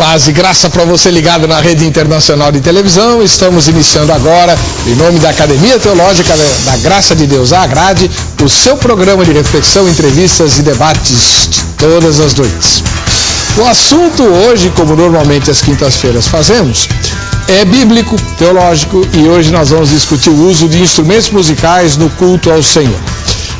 Paz e graça para você ligado na Rede Internacional de Televisão. Estamos iniciando agora, em nome da Academia Teológica da Graça de Deus, a Agrade, o seu programa de reflexão, entrevistas e debates de todas as noites. O assunto hoje, como normalmente às quintas-feiras fazemos, é bíblico, teológico, e hoje nós vamos discutir o uso de instrumentos musicais no culto ao Senhor.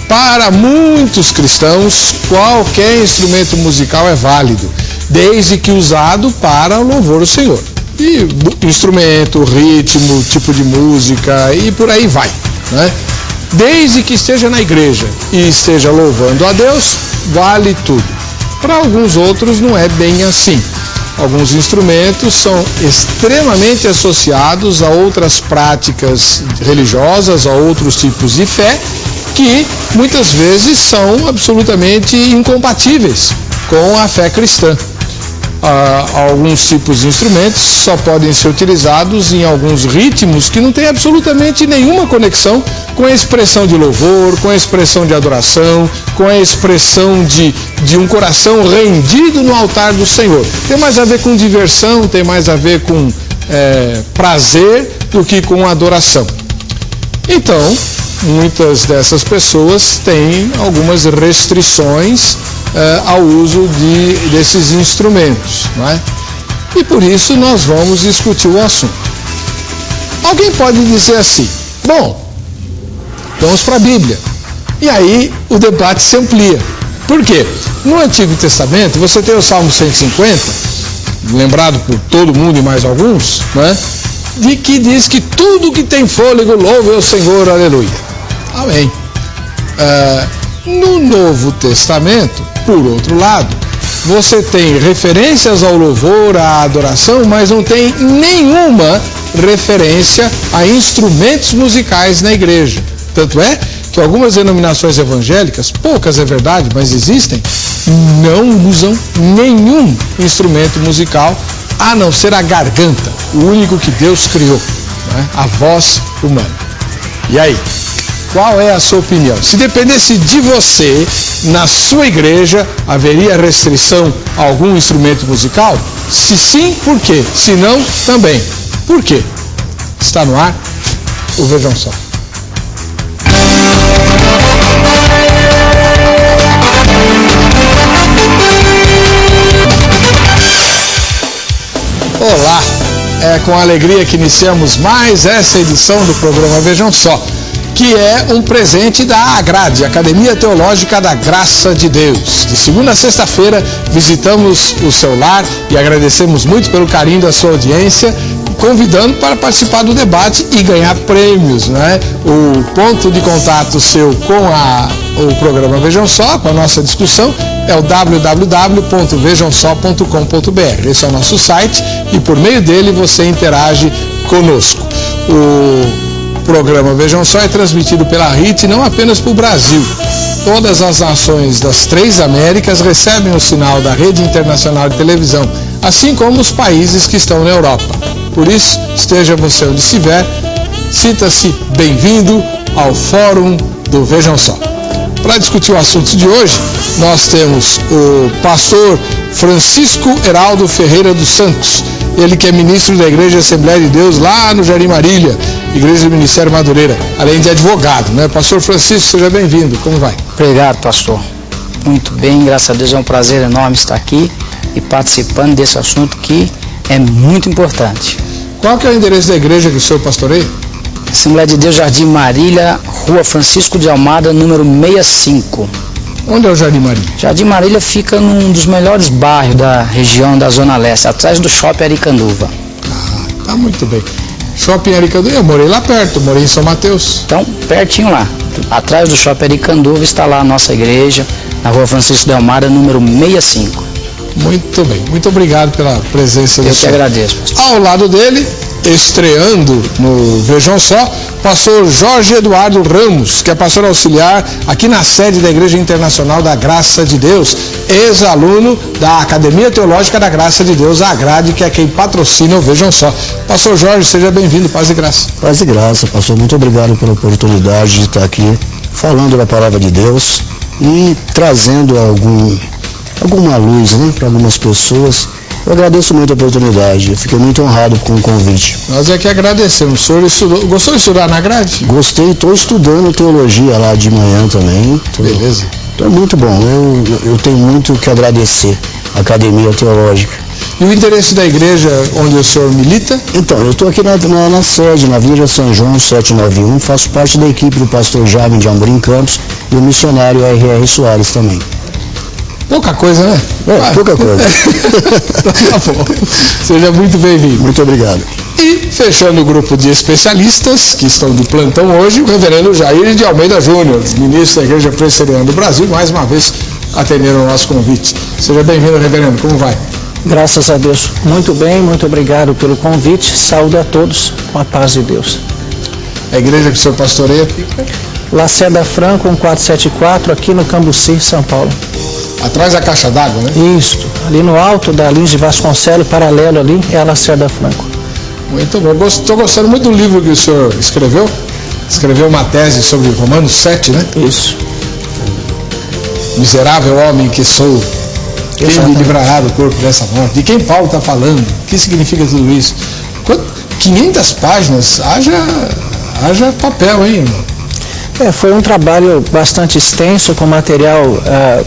Para muitos cristãos, qualquer instrumento musical é válido, desde que usado para louvor ao Senhor. E instrumento, ritmo, tipo de música e por aí vai, né? Desde que esteja na igreja e esteja louvando a Deus, vale tudo. Para alguns outros não é bem assim. Alguns instrumentos são extremamente associados a outras práticas religiosas, a outros tipos de fé, que muitas vezes são absolutamente incompatíveis com a fé cristã. Alguns tipos de instrumentos só podem ser utilizados em alguns ritmos que não têm absolutamente nenhuma conexão com a expressão de louvor, com a expressão de adoração, com a expressão de um coração rendido no altar do Senhor. Tem mais a ver com diversão, tem mais a ver com prazer do que com adoração. Então, muitas dessas pessoas têm algumas restrições ao uso desses instrumentos, não é? E por isso nós vamos discutir o assunto. Alguém pode dizer assim: bom, vamos para a Bíblia. E aí o debate se amplia. Por quê? No Antigo Testamento você tem o Salmo 150, lembrado por todo mundo e mais alguns, né? De que diz que tudo que tem fôlego louve ao Senhor, aleluia. Amém. No Novo Testamento, por outro lado, você tem referências ao louvor, à adoração, mas não tem nenhuma referência a instrumentos musicais na igreja. Tanto é que algumas denominações evangélicas, poucas é verdade, mas existem, não usam nenhum instrumento musical, a não ser a garganta, o único que Deus criou, né? A voz humana. E aí? Qual é a sua opinião? Se dependesse de você, na sua igreja, haveria restrição a algum instrumento musical? Se sim, por quê? Se não, também. Por quê? Está no ar o Vejam Só. Olá! É com alegria que iniciamos mais essa edição do programa Vejam Só, que é um presente da Agrade, Academia Teológica da Graça de Deus. De segunda a sexta-feira, visitamos o seu lar e agradecemos muito pelo carinho da sua audiência, convidando para participar do debate e ganhar prêmios, né? O ponto de contato seu com o programa Vejam Só, com a nossa discussão, é o www.vejamsó.com.br. Esse é o nosso site e por meio dele você interage conosco. O programa Vejam Só é transmitido pela RIT não apenas para o Brasil. Todas as nações das 3 Américas recebem o sinal da Rede Internacional de Televisão, assim como os países que estão na Europa. Por isso, esteja você onde estiver, sinta-se bem-vindo ao Fórum do Vejam Só. Para discutir o assunto de hoje, nós temos o pastor Francisco Heraldo Ferreira dos Santos, ele que é ministro da Igreja Assembleia de Deus lá no Jardim Marília, Igreja do Ministério Madureira, além de advogado, né? Pastor Francisco, seja bem-vindo, como vai? Obrigado, pastor. Muito bem, graças a Deus, é um prazer enorme estar aqui e participando desse assunto que é muito importante. Qual que é o endereço da igreja que o senhor pastoreia? Assembleia de Deus, Jardim Marília, Rua Francisco de Almada, número 65. Onde é o Jardim Marília? Jardim Marília fica num dos melhores bairros da região da Zona Leste, atrás do Shopping Aricanduva. Tá muito bem. Shopping Aricanduva, eu morei lá perto, morei em São Mateus. Então, pertinho lá, atrás do Shopping Aricanduva está lá a nossa igreja, na Rua Francisco de Almada, número 65. Muito bem, muito obrigado pela presença do senhor. Eu que agradeço, pastor. Ao lado dele, estreando no Vejam Só, pastor Jorge Eduardo Ramos, que é pastor auxiliar aqui na sede da Igreja Internacional da Graça de Deus, ex-aluno da Academia Teológica da Graça de Deus, a Agrade, que é quem patrocina o Vejam Só. Pastor Jorge, seja bem-vindo, paz e graça. Paz e graça, pastor, muito obrigado pela oportunidade de estar aqui falando da palavra de Deus e trazendo alguma luz, né, para algumas pessoas Eu agradeço muito a oportunidade, eu fiquei muito honrado com o convite. Nós é que agradecemos. O senhor estudou, gostou de estudar na grade? Gostei, estou estudando teologia lá de manhã também. Beleza. Então é muito bom, eu tenho muito que agradecer à Academia Teológica. E o interesse da igreja onde o senhor milita? Então, eu estou aqui na sede, na Avenida São João 791, faço parte da equipe do pastor Jaime de Amorim Campos e o missionário R.R. Soares também. Pouca coisa, né? Pouca coisa. Tá bom. Seja muito bem-vindo. Muito obrigado. E, fechando o grupo de especialistas que estão de plantão hoje, o reverendo Jair de Almeida Júnior, ministro da Igreja Presbiteriana do Brasil, mais uma vez atendendo ao nosso convite. Seja bem-vindo, reverendo. Como vai? Graças a Deus. Muito bem, muito obrigado pelo convite. Saúde a todos com a paz de Deus. A igreja que o senhor pastoreia fica? Lacerda Franco, 1474, aqui no Cambuci, São Paulo. Atrás da caixa d'água, né? Isso, ali no alto da Lins de Vasconcelos, paralelo ali, é a Lacerda Franco. Muito bom. Estou gostando muito do livro que o senhor escreveu. Escreveu uma tese sobre Romanos 7, né? Isso. Miserável homem que sou, quem me livrará do corpo dessa morte? De quem Paulo está falando? O que significa tudo isso? 500 páginas, haja papel, hein, irmão? Foi um trabalho bastante extenso, com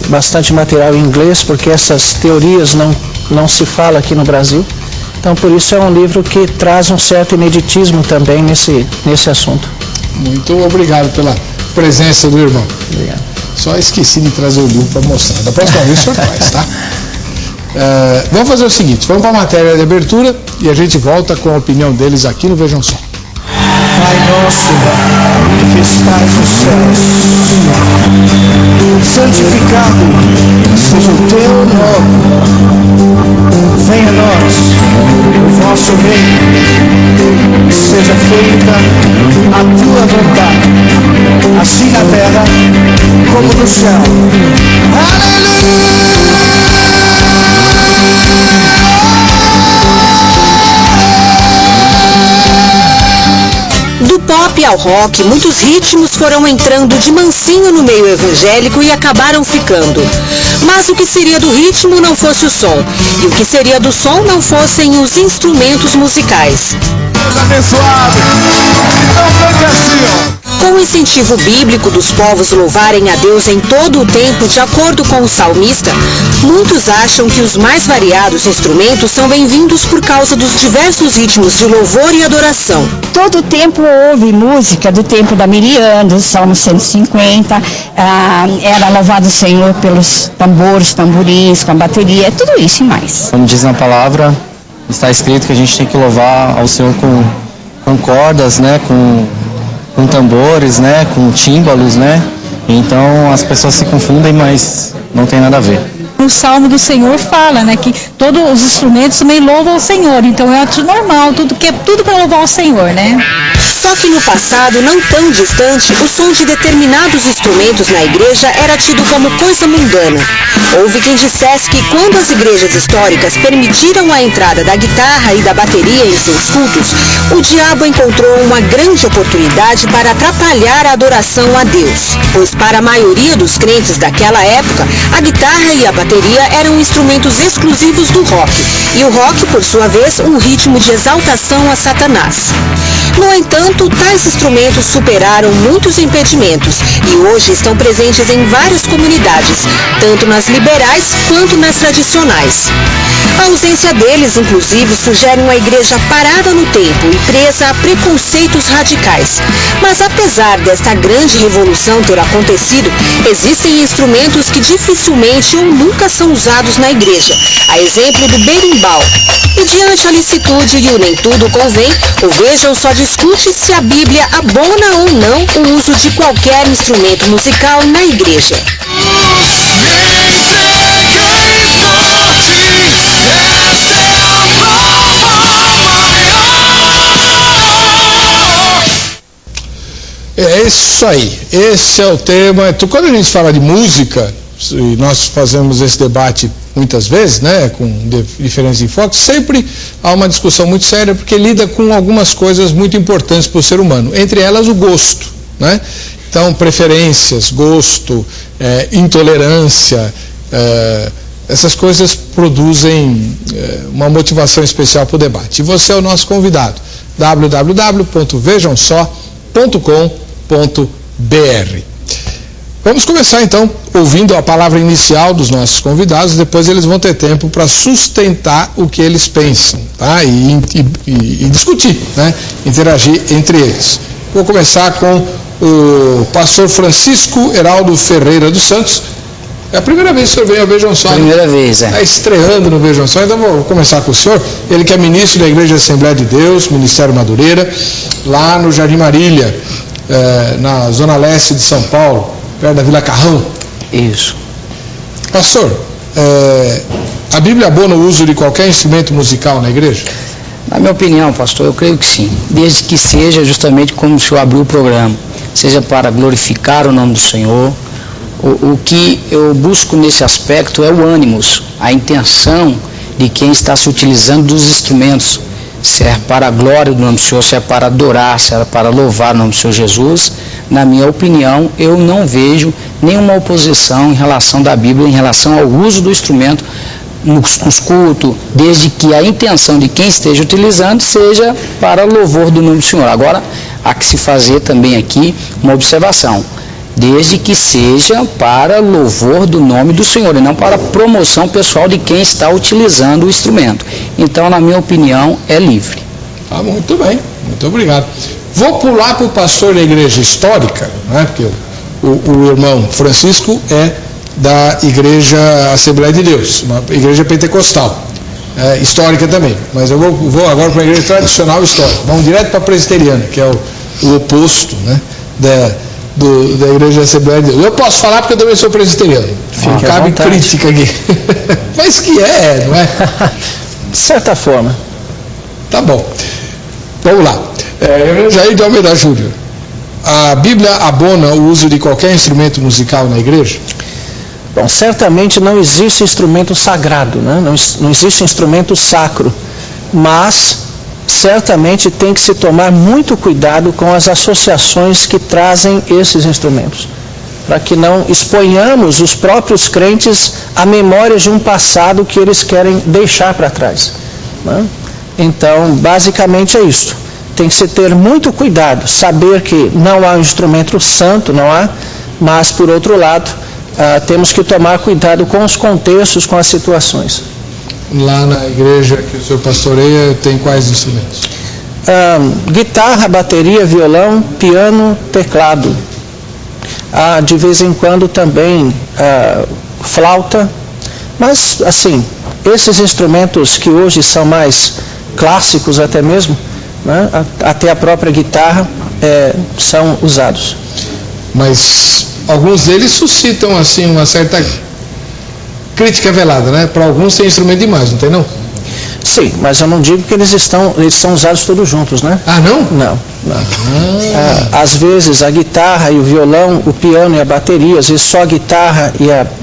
bastante material em inglês, porque essas teorias não se fala aqui no Brasil. Então, por isso é um livro que traz um certo ineditismo também nesse assunto. Muito obrigado pela presença do irmão. Obrigado. Só esqueci de trazer o livro para mostrar. Da próxima vez o senhor faz, tá? Vamos fazer o seguinte, vamos para a matéria de abertura e a gente volta com a opinião deles aqui no Vejam Só. Pai nosso, que estás nos céus, santificado seja o teu nome. Venha a nós o vosso reino, seja feita a tua vontade, assim na terra como no céu. Aleluia! Do pop ao rock, muitos ritmos foram entrando de mansinho no meio evangélico e acabaram ficando. Mas o que seria do ritmo não fosse o som, e o que seria do som não fossem os instrumentos musicais. Abençoado! Então foi assim, ó. Com o incentivo bíblico dos povos louvarem a Deus em todo o tempo, de acordo com o salmista, muitos acham que os mais variados instrumentos são bem-vindos por causa dos diversos ritmos de louvor e adoração. Todo o tempo houve música do tempo da Miriam, do Salmo 150, era louvado o Senhor pelos tambores, tamborins, com a bateria, tudo isso e mais. Como diz na palavra, está escrito que a gente tem que louvar ao Senhor com cordas, né, com tambores, né, com tímbalos, né? Então as pessoas se confundem, mas não tem nada a ver. O Salmo do Senhor fala, né, que todos os instrumentos também louvam o Senhor, então é normal, tudo para louvar o Senhor, né? Só que no passado, não tão distante, o som de determinados instrumentos na igreja era tido como coisa mundana. Houve quem dissesse que quando as igrejas históricas permitiram a entrada da guitarra e da bateria em seus cultos, o diabo encontrou uma grande oportunidade para atrapalhar a adoração a Deus. Pois para a maioria dos crentes daquela época, a guitarra e a bateria eram instrumentos exclusivos do rock, e o rock, por sua vez, um ritmo de exaltação a Satanás. No entanto, tais instrumentos superaram muitos impedimentos e hoje estão presentes em várias comunidades, tanto nas liberais quanto nas tradicionais. A ausência deles, inclusive, sugere uma igreja parada no tempo e presa a preconceitos radicais. Mas apesar desta grande revolução ter acontecido, existem instrumentos que dificilmente ou nunca são usados na igreja, a exemplo do berimbau. E diante a licitude e o nem tudo convém, o Vejam Só discute se a Bíblia abona ou não o uso de qualquer instrumento musical na igreja. É isso aí, esse é o tema. Quando a gente fala de música, e nós fazemos esse debate muitas vezes, né, com diferentes enfoques, sempre há uma discussão muito séria, porque lida com algumas coisas muito importantes para o ser humano, entre elas o gosto, né? Então, preferências, gosto, intolerância, essas coisas produzem uma motivação especial para o debate. E você é o nosso convidado. www.vejamsó.com.br. Vamos começar então ouvindo a palavra inicial dos nossos convidados, depois eles vão ter tempo para sustentar o que eles pensam, tá? E discutir, né? Interagir entre eles. Vou começar com o pastor Francisco Heraldo Ferreira dos Santos. É a primeira vez que o senhor vem ao Vejam Só. Primeira vez, é. Está estreando no Vejam Só, então vou começar com o senhor. Ele que é ministro da Igreja Assembleia de Deus, Ministério Madureira, lá no Jardim Marília, na zona leste de São Paulo, perto da Vila Carrão. Isso. Pastor, a Bíblia abona o uso de qualquer instrumento musical na igreja? Na minha opinião, pastor, eu creio que sim. Desde que seja justamente como o senhor abriu o programa, seja para glorificar o nome do Senhor. O que eu busco nesse aspecto é o ânimos, a intenção de quem está se utilizando dos instrumentos, se é para a glória do nome do Senhor, se é para adorar, se é para louvar o nome do Senhor Jesus. Na minha opinião, eu não vejo nenhuma oposição em relação da Bíblia, em relação ao uso do instrumento nos cultos, desde que a intenção de quem esteja utilizando seja para louvor do nome do Senhor. Agora, há que se fazer também aqui uma observação, desde que seja para louvor do nome do Senhor e não para promoção pessoal de quem está utilizando o instrumento. Então, na minha opinião, é livre. Ah, muito bem, muito obrigado. Vou pular para o pastor da igreja histórica, né, porque o irmão Francisco é da Igreja Assembleia de Deus, uma igreja pentecostal, histórica também, mas eu vou agora para a igreja tradicional histórica. Vamos direto para a presbiteriana, que é o oposto, né, da Igreja Assembleia de Deus. Eu posso falar porque eu também sou presbiteriano. Cabe crítica aqui. Mas que não é? De certa forma. Tá bom. Vamos lá. Jair de Almeida Júnior. A Bíblia abona o uso de qualquer instrumento musical na igreja? Bom, certamente não existe instrumento sagrado, né? Não existe instrumento sacro, mas certamente tem que se tomar muito cuidado com as associações que trazem esses instrumentos, para que não exponhamos os próprios crentes à memória de um passado que eles querem deixar para trás, né? Então, basicamente é isso. Tem que se ter muito cuidado, saber que não há um instrumento santo, não há, mas por outro lado, temos que tomar cuidado com os contextos, com as situações. Lá na igreja que o senhor pastoreia, tem quais instrumentos? Guitarra, bateria, violão, piano, teclado. De vez em quando também flauta. Mas, assim, esses instrumentos que hoje são mais clássicos até mesmo, né, até a própria guitarra, são usados. Mas alguns deles suscitam, assim, uma certa crítica velada, né? Para alguns tem instrumento demais, não tem não? Sim, mas eu não digo que eles são usados todos juntos, né? Ah, não? Não. Às vezes a guitarra e o violão, o piano e a bateria, às vezes só a guitarra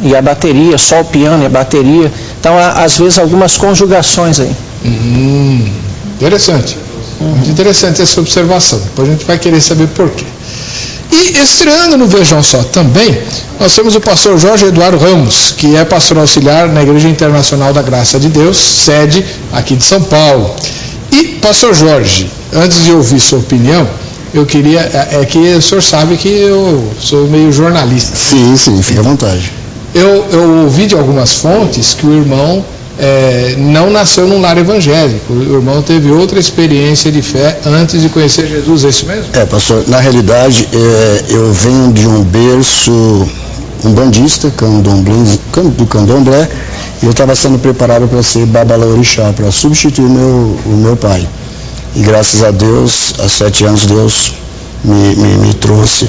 e a bateria, só o piano e a bateria. Então, às vezes, algumas conjugações aí. Interessante. Muito interessante essa observação. Depois a gente vai querer saber por quê. E estreando no Vejam Só também, nós temos o pastor Jorge Eduardo Ramos, que é pastor auxiliar na Igreja Internacional da Graça de Deus, sede aqui de São Paulo. E, pastor Jorge, antes de ouvir sua opinião, eu queria, que o senhor sabe que eu sou meio jornalista. Sim, fica à vontade. Eu ouvi de algumas fontes que o irmão não nasceu num lar evangélico. O irmão teve outra experiência de fé antes de conhecer Jesus, é isso mesmo? Pastor, na realidade, eu venho de um berço umbandista, do candomblé, e eu estava sendo preparado para ser babalorixá, para substituir o meu pai. E graças a Deus, há 7 anos, Deus me trouxe,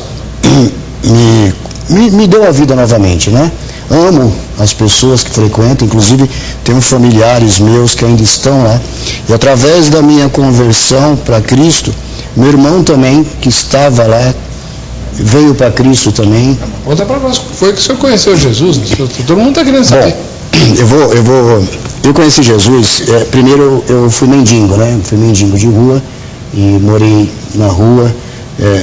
me deu a vida novamente, né? Amo as pessoas que frequentam, inclusive tenho familiares meus que ainda estão lá. E através da minha conversão para Cristo, meu irmão também, que estava lá, veio para Cristo também. Conta para nós, foi que o senhor conheceu Jesus? Todo mundo está querendo saber. Eu conheci Jesus, primeiro eu fui mendigo, né? Fui mendigo de rua e morei na rua,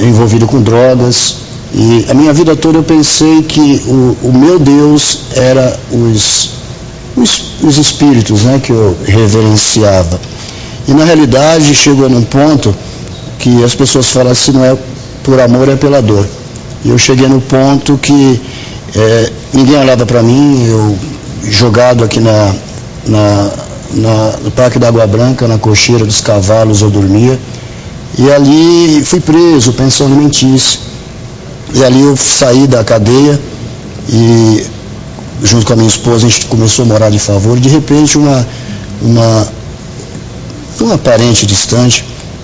envolvido com drogas. E a minha vida toda eu pensei que o meu Deus era os espíritos, né, que eu reverenciava. E na realidade chegou num ponto que as pessoas falam assim, não é por amor, é pela dor. E eu cheguei no ponto que ninguém olhava para mim, eu jogado aqui no Parque da Água Branca, na cocheira dos cavalos, eu dormia. E ali fui preso, pensão alimentícia. E ali eu saí da cadeia e junto com a minha esposa a gente começou a morar de favor. De repente uma parente distante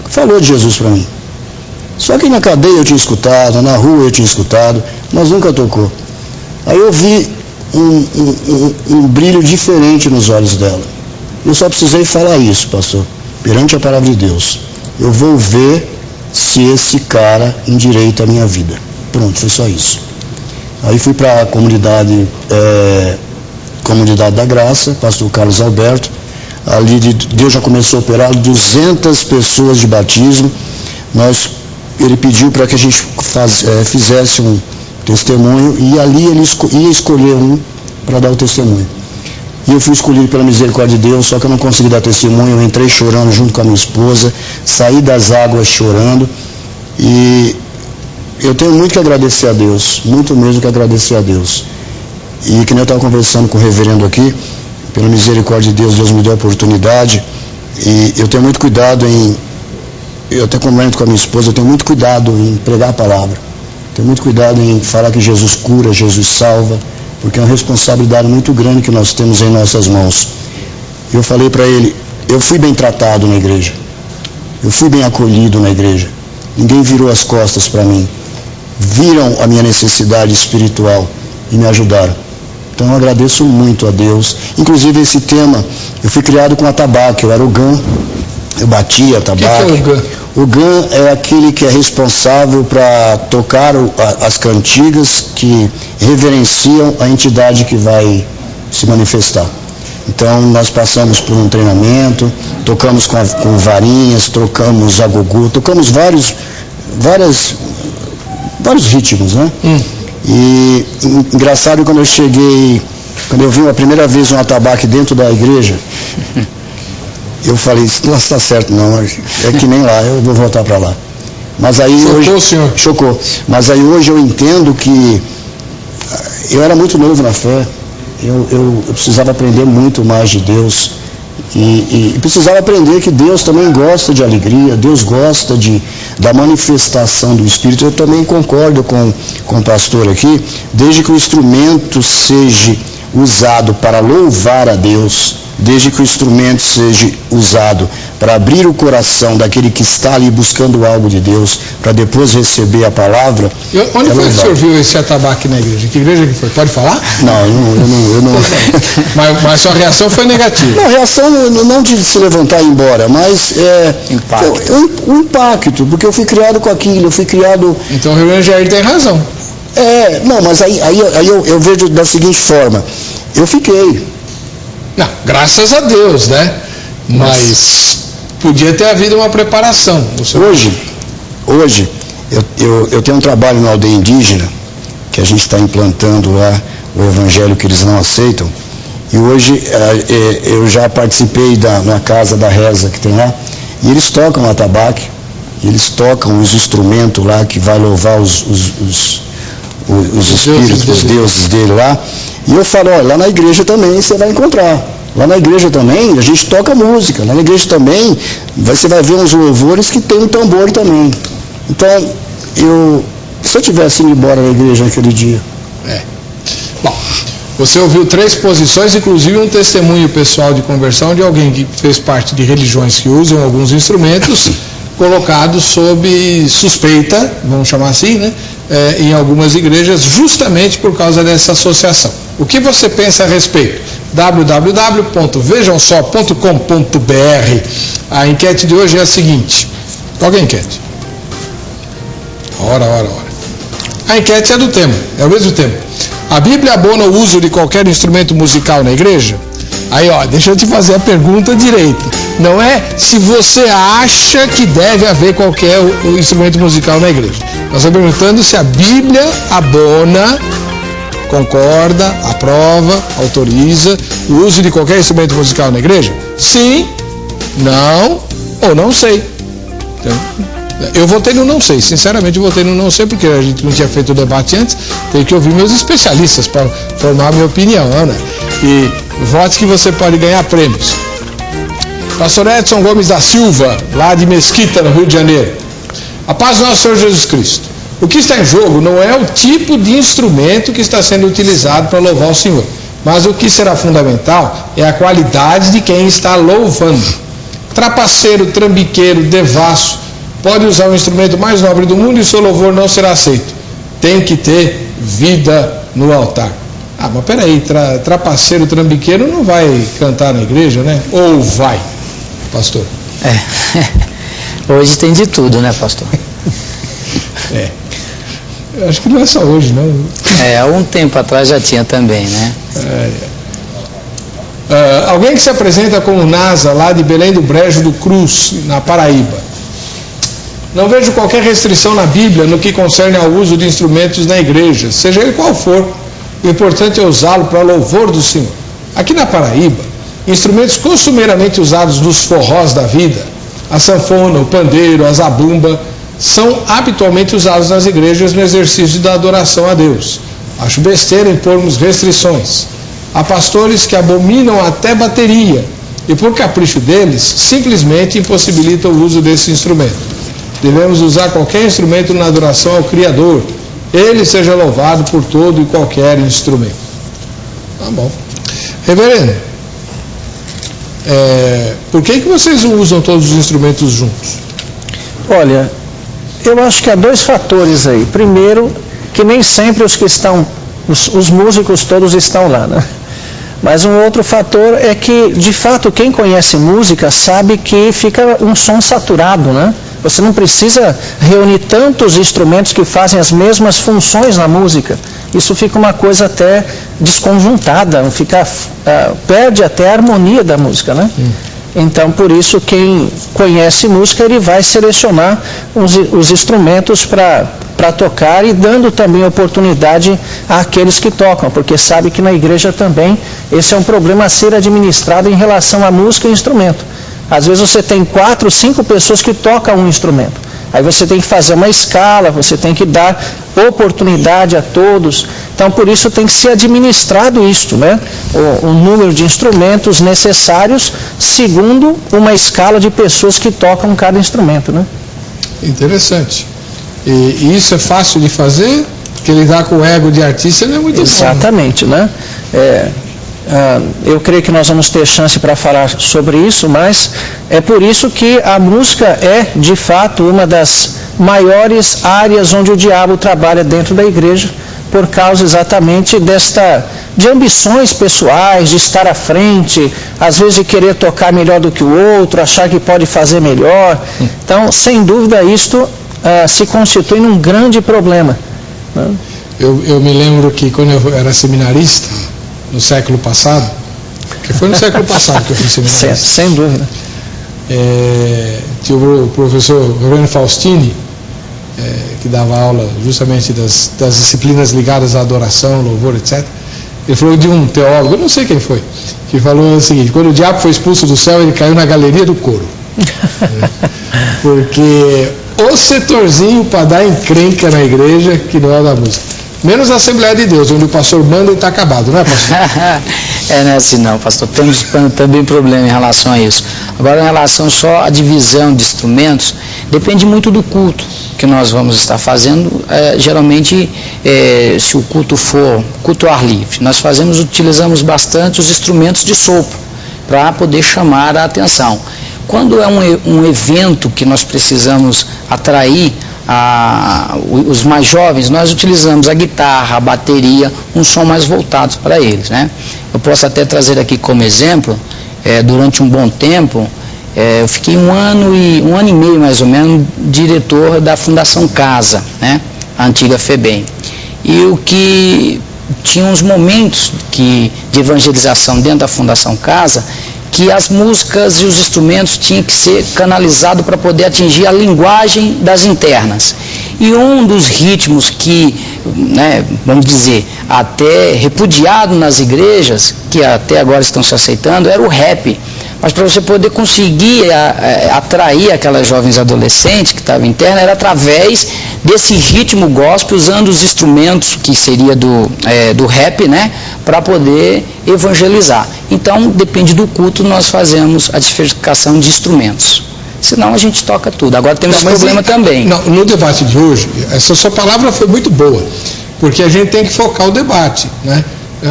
falou de Jesus para mim. Só que na cadeia eu tinha escutado, na rua eu tinha escutado, mas nunca tocou. Aí eu vi um brilho diferente nos olhos dela. Eu só precisei falar isso, pastor, perante a palavra de Deus. Eu vou ver se esse cara endireita a minha vida. Pronto, foi só isso. Aí fui para a comunidade da Graça, pastor Carlos Alberto. Ali Deus já começou a operar 200 pessoas de batismo. Ele pediu para que a gente fizesse um testemunho e ali ele ia escolher um para dar o testemunho. E eu fui escolhido pela misericórdia de Deus, só que eu não consegui dar testemunho. Eu entrei chorando junto com a minha esposa, saí das águas chorando. E eu tenho muito que agradecer a Deus, muito mesmo que agradecer a Deus. E que nem eu estava conversando com o reverendo aqui, pela misericórdia de Deus, Deus me deu a oportunidade. E eu tenho muito cuidado eu até comento com a minha esposa, eu tenho muito cuidado em pregar a palavra. Tenho muito cuidado em falar que Jesus cura, Jesus salva, porque é uma responsabilidade muito grande que nós temos em nossas mãos. Eu falei para ele, eu fui bem tratado na igreja, eu fui bem acolhido na igreja, ninguém virou as costas para mim, viram a minha necessidade espiritual e me ajudaram. Então eu agradeço muito a Deus. Inclusive esse tema, eu fui criado com atabaque, eu era o GAN, eu batia atabaque. O que é o GAN? O GAN é aquele que é responsável para tocar as cantigas que reverenciam a entidade que vai se manifestar. Então nós passamos por um treinamento, tocamos com varinhas, tocamos agogô, tocamos vários ritmos, né? E engraçado, quando eu vi a primeira vez um atabaque dentro da igreja, eu falei, isso não está certo não, é que nem lá, eu vou voltar para lá. Mas aí Chocou, senhor? Chocou. Mas aí hoje eu entendo que eu era muito novo na fé, eu precisava aprender muito mais de Deus. E precisava aprender que Deus também gosta de alegria, Deus gosta da manifestação do Espírito. Eu também concordo com o pastor aqui, desde que o instrumento seja usado para louvar a Deus, desde que o instrumento seja usado para abrir o coração daquele que está ali buscando algo de Deus, para depois receber a palavra. Onde foi que o senhor viu esse atabaque na igreja? Que igreja que foi? Pode falar? Não, eu não. Mas sua reação foi negativa? Não, a reação não de se levantar e ir embora, mas um impacto, porque eu fui criado com aquilo, eu fui criado... Então o reverendo Jair tem razão. Não, mas aí eu vejo da seguinte forma, eu fiquei. Não, graças a Deus, né? Mas podia ter havido uma preparação. Hoje eu tenho um trabalho na aldeia indígena, que a gente está implantando lá o evangelho que eles não aceitam. E hoje eu já participei na casa da reza que tem lá, e eles tocam atabaque, eles tocam os instrumentos lá que vai louvar os espíritos, os deuses dele lá. E eu falo, olha, lá na igreja também você vai encontrar. Lá na igreja também a gente toca música. Lá na igreja também você vai ver uns louvores que tem um tambor também. Então, se eu tivesse ido embora da igreja naquele dia... Bom, você ouviu 3 posições, inclusive um testemunho pessoal de conversão de alguém que fez parte de religiões que usam alguns instrumentos colocados sob suspeita, vamos chamar assim, né? Em algumas igrejas, justamente por causa dessa associação. O que você pensa a respeito? www.vejamsó.com.br. A enquete de hoje é a seguinte. Qual é a enquete? Ora. A enquete é do tema, é o mesmo tema. A Bíblia abona o uso de qualquer instrumento musical na igreja? Aí, deixa eu te fazer a pergunta direito. Não é se você acha que deve haver qualquer instrumento musical na igreja. Nós estamos perguntando se a Bíblia abona concorda, aprova, autoriza o uso de qualquer instrumento musical na igreja? Sim, não ou não sei. Então, eu votei no não sei, sinceramente eu votei no não sei, porque a gente não tinha feito o debate antes, tenho que ouvir meus especialistas para formar a minha opinião, né? E vote que você pode ganhar prêmios. Pastor Edson Gomes da Silva, lá de Mesquita, no Rio de Janeiro. A paz do nosso Senhor Jesus Cristo. O que está em jogo não é o tipo de instrumento que está sendo utilizado para louvar o Senhor, mas o que será fundamental é a qualidade de quem está louvando. Trapaceiro, trambiqueiro, devasso, pode usar o instrumento mais nobre do mundo e seu louvor não será aceito. Tem que ter vida no altar. Ah, mas peraí, trapaceiro, trambiqueiro não vai cantar na igreja, né? Ou vai, pastor? Hoje tem de tudo, né, pastor? Acho que não é só hoje, não. Há um tempo atrás já tinha também, né? Alguém que se apresenta como NASA, lá de Belém do Brejo do Cruz, na Paraíba. Não vejo qualquer restrição na Bíblia no que concerne ao uso de instrumentos na igreja, seja ele qual for. O importante é usá-lo para louvor do Senhor. Aqui na Paraíba, instrumentos costumeiramente usados nos forrós da vida, a sanfona, o pandeiro, a zabumba, são habitualmente usados nas igrejas no exercício da adoração a Deus. Acho besteira impormos restrições. Há pastores que abominam até bateria e, por capricho deles, simplesmente impossibilitam o uso desse instrumento. Devemos usar qualquer instrumento na adoração ao Criador. Ele seja louvado por todo e qualquer instrumento. Tá bom. Reverendo, por que vocês não usam todos os instrumentos juntos? Olha, eu acho que há dois fatores aí. Primeiro, que nem sempre os que estão, os músicos todos estão lá, né? Mas um outro fator é que, de fato, quem conhece música sabe que fica um som saturado, né? Você não precisa reunir tantos instrumentos que fazem as mesmas funções na música. Isso fica uma coisa até desconjuntada, perde até a harmonia da música, né? Então, por isso, quem conhece música, ele vai selecionar os instrumentos para tocar e dando também oportunidade àqueles que tocam, porque sabe que na igreja também esse é um problema a ser administrado em relação à música e instrumento. Às vezes você tem 4, 5 pessoas que tocam um instrumento. Aí você tem que fazer uma escala, você tem que dar oportunidade a todos. Então, por isso tem que ser administrado isto, né? O número de instrumentos necessários segundo uma escala de pessoas que tocam cada instrumento, né? Interessante. E isso é fácil de fazer? Porque lidar com o ego de artista não é muito fácil. Exatamente, né? Eu creio que nós vamos ter chance para falar sobre isso, mas é por isso que a música é, de fato, uma das maiores áreas onde o diabo trabalha dentro da igreja, por causa exatamente de ambições pessoais, de estar à frente, às vezes de querer tocar melhor do que o outro, achar que pode fazer melhor. Então, sem dúvida, isto se constitui num grande problema, né? Eu me lembro que quando eu era seminarista, no século passado, que foi no século passado que eu fui seminarista. Sem dúvida. Tinha o professor Reverendo Faustini, que dava aula justamente das disciplinas ligadas à adoração, louvor, etc. Ele falou de um teólogo, eu não sei quem foi, que falou o seguinte: quando o diabo foi expulso do céu, ele caiu na galeria do coro. Porque o setorzinho para dar encrenca na igreja que não é da música. Menos a Assembleia de Deus, onde o pastor manda e está acabado, não é, pastor? Não é assim não, pastor. Temos também problema em relação a isso. Agora, em relação só à divisão de instrumentos, depende muito do culto que nós vamos estar fazendo. Geralmente, se o culto for culto ao ar livre, nós utilizamos bastante os instrumentos de sopro para poder chamar a atenção. Quando é um evento que nós precisamos atrair os mais jovens, nós utilizamos a guitarra, a bateria, um som mais voltado para eles, né? Eu posso até trazer aqui como exemplo, durante um bom tempo, eu fiquei um ano e meio mais ou menos diretor da Fundação Casa, né? A antiga FEBEM. E o que tinha uns momentos de evangelização dentro da Fundação Casa, que as músicas e os instrumentos tinham que ser canalizados para poder atingir a linguagem das internas. E um dos ritmos que, né, vamos dizer, até repudiado nas igrejas, que até agora estão se aceitando, era o rap. Mas para você poder conseguir atrair aquelas jovens adolescentes que estavam internas, era através desse ritmo gospel, usando os instrumentos que seria do rap, né, para poder evangelizar. Então, depende do culto, nós fazemos a diversificação de instrumentos. Senão a gente toca tudo. Agora temos esse problema também. Não, no debate de hoje, essa sua palavra foi muito boa, porque a gente tem que focar o debate, né?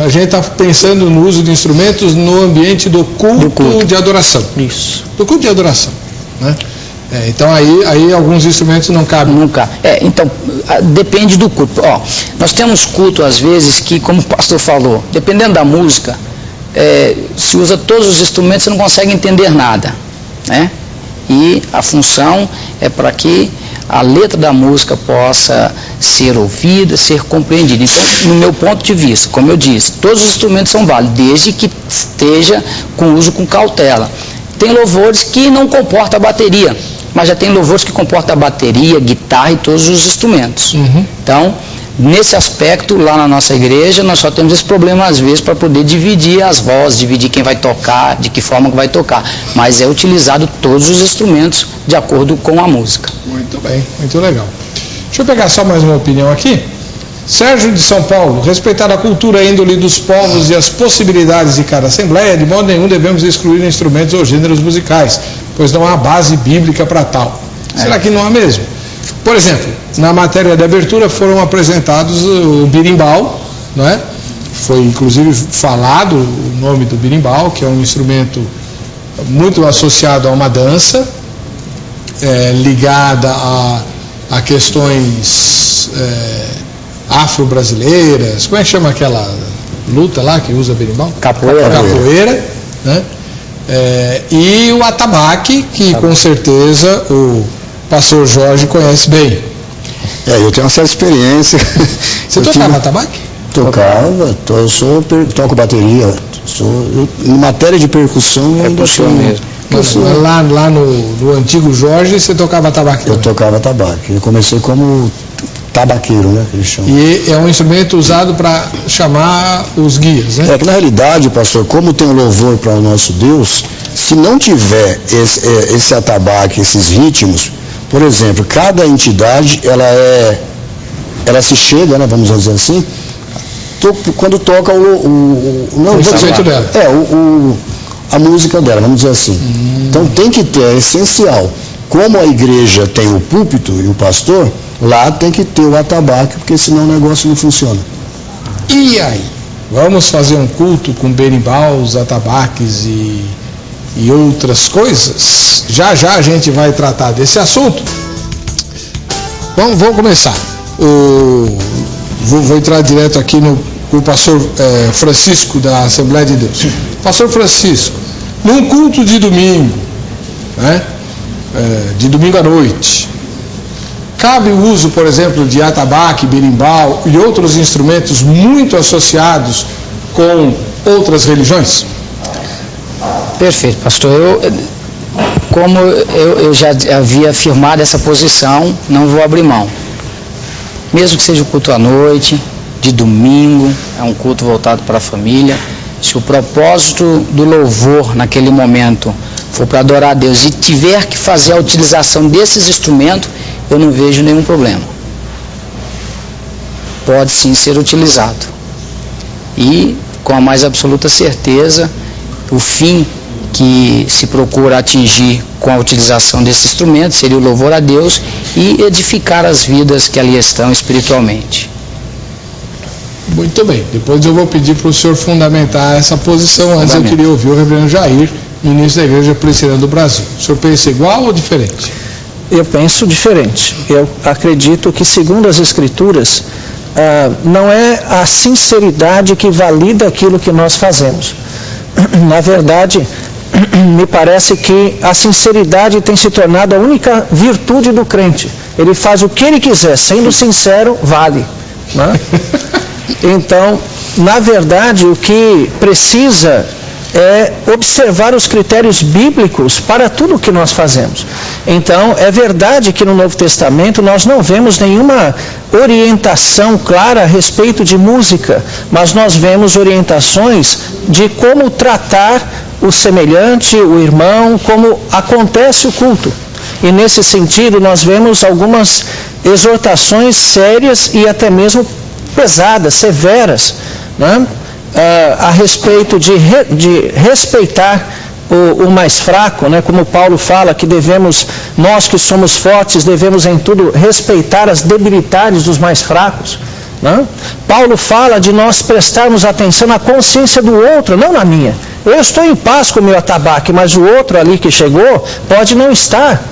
A gente está pensando no uso de instrumentos no ambiente do culto de adoração. Isso. Do culto de adoração, né? Então aí alguns instrumentos não cabem. Nunca. Então, depende do culto. Ó, nós temos culto às vezes que, como o pastor falou, dependendo da música, se usa todos os instrumentos, você não consegue entender nada, né? E a função é para que a letra da música possa ser ouvida, ser compreendida. Então, no meu ponto de vista, como eu disse, todos os instrumentos são válidos, desde que esteja com uso com cautela. Tem louvores que não comportam a bateria, mas já tem louvores que comportam a bateria, guitarra e todos os instrumentos. Então, nesse aspecto, lá na nossa igreja, nós só temos esse problema às vezes para poder dividir as vozes, dividir quem vai tocar, de que forma que vai tocar. Mas é utilizado todos os instrumentos de acordo com a música. Muito bem, muito legal. Deixa eu pegar só mais uma opinião aqui. Sérgio de São Paulo: respeitar a cultura e índole dos povos e as possibilidades de cada assembleia, de modo nenhum devemos excluir instrumentos ou gêneros musicais, pois não há base bíblica para tal. Será que não há mesmo? Por exemplo, na matéria de abertura foram apresentados o berimbau, não é? Foi inclusive falado o nome do berimbau, que é um instrumento muito associado a uma dança, ligada a questões afro-brasileiras. Como é que chama aquela luta lá que usa berimbau? Capoeira, né? E o atabaque, que com certeza o pastor Jorge conhece bem. Eu tenho uma certa experiência. Você tocava atabaque? Tocava, toco bateria. Em matéria de percussão, não sou mesmo. Lá no antigo Jorge, você tocava atabaque? Eu tocava atabaque. Eu comecei como tabaqueiro, né, que eles chamam. E é um instrumento usado para chamar os guias, né? Que na realidade, pastor, como tem um louvor para o nosso Deus, se não tiver esse atabaque, esses ritmos, por exemplo, cada entidade, ela se chega, né, vamos dizer assim, quando toca o instrumento dela. A música dela, vamos dizer assim. Então tem que ter, é essencial. Como a igreja tem o púlpito e o pastor, lá tem que ter o atabaque, porque senão o negócio não funciona. E aí? Vamos fazer um culto com berimbaus, atabaques e outras coisas? Já a gente vai tratar desse assunto. Vamos começar. Vou entrar direto aqui com o pastor Francisco, da Assembleia de Deus. Pastor Francisco, num culto de domingo, né, de domingo à noite, cabe o uso, por exemplo, de atabaque, berimbau e outros instrumentos muito associados com outras religiões? Perfeito, pastor. Como eu já havia afirmado essa posição, não vou abrir mão. Mesmo que seja o culto à noite, de domingo, é um culto voltado para a família. Se o propósito do louvor naquele momento for para adorar a Deus e tiver que fazer a utilização desses instrumentos, eu não vejo nenhum problema. Pode sim ser utilizado. E, com a mais absoluta certeza, o fim que se procura atingir com a utilização desse instrumento seria o louvor a Deus e edificar as vidas que ali estão espiritualmente. Muito bem, depois eu vou pedir para o senhor fundamentar essa posição. Antes eu queria ouvir o reverendo Jair, ministro da Igreja Presbiteriana do Brasil. O senhor pensa igual ou diferente? Eu penso diferente. Eu acredito que, segundo as Escrituras, não é a sinceridade que valida aquilo que nós fazemos. Na verdade, me parece que a sinceridade tem se tornado a única virtude do crente. Ele faz o que ele quiser, sendo sincero, vale, né? Então, na verdade, o que precisa é observar os critérios bíblicos para tudo o que nós fazemos. Então, é verdade que no Novo Testamento nós não vemos nenhuma orientação clara a respeito de música, mas nós vemos orientações de como tratar o semelhante, o irmão, como acontece o culto. E nesse sentido nós vemos algumas exortações sérias e até mesmo pesadas, severas, né? A respeito de respeitar o mais fraco, né? Como Paulo fala que devemos, nós que somos fortes, devemos em tudo respeitar as debilidades dos mais fracos, né? Paulo fala de nós prestarmos atenção na consciência do outro, não na minha. Eu estou em paz com o meu atabaque, mas o outro ali que chegou pode não estar.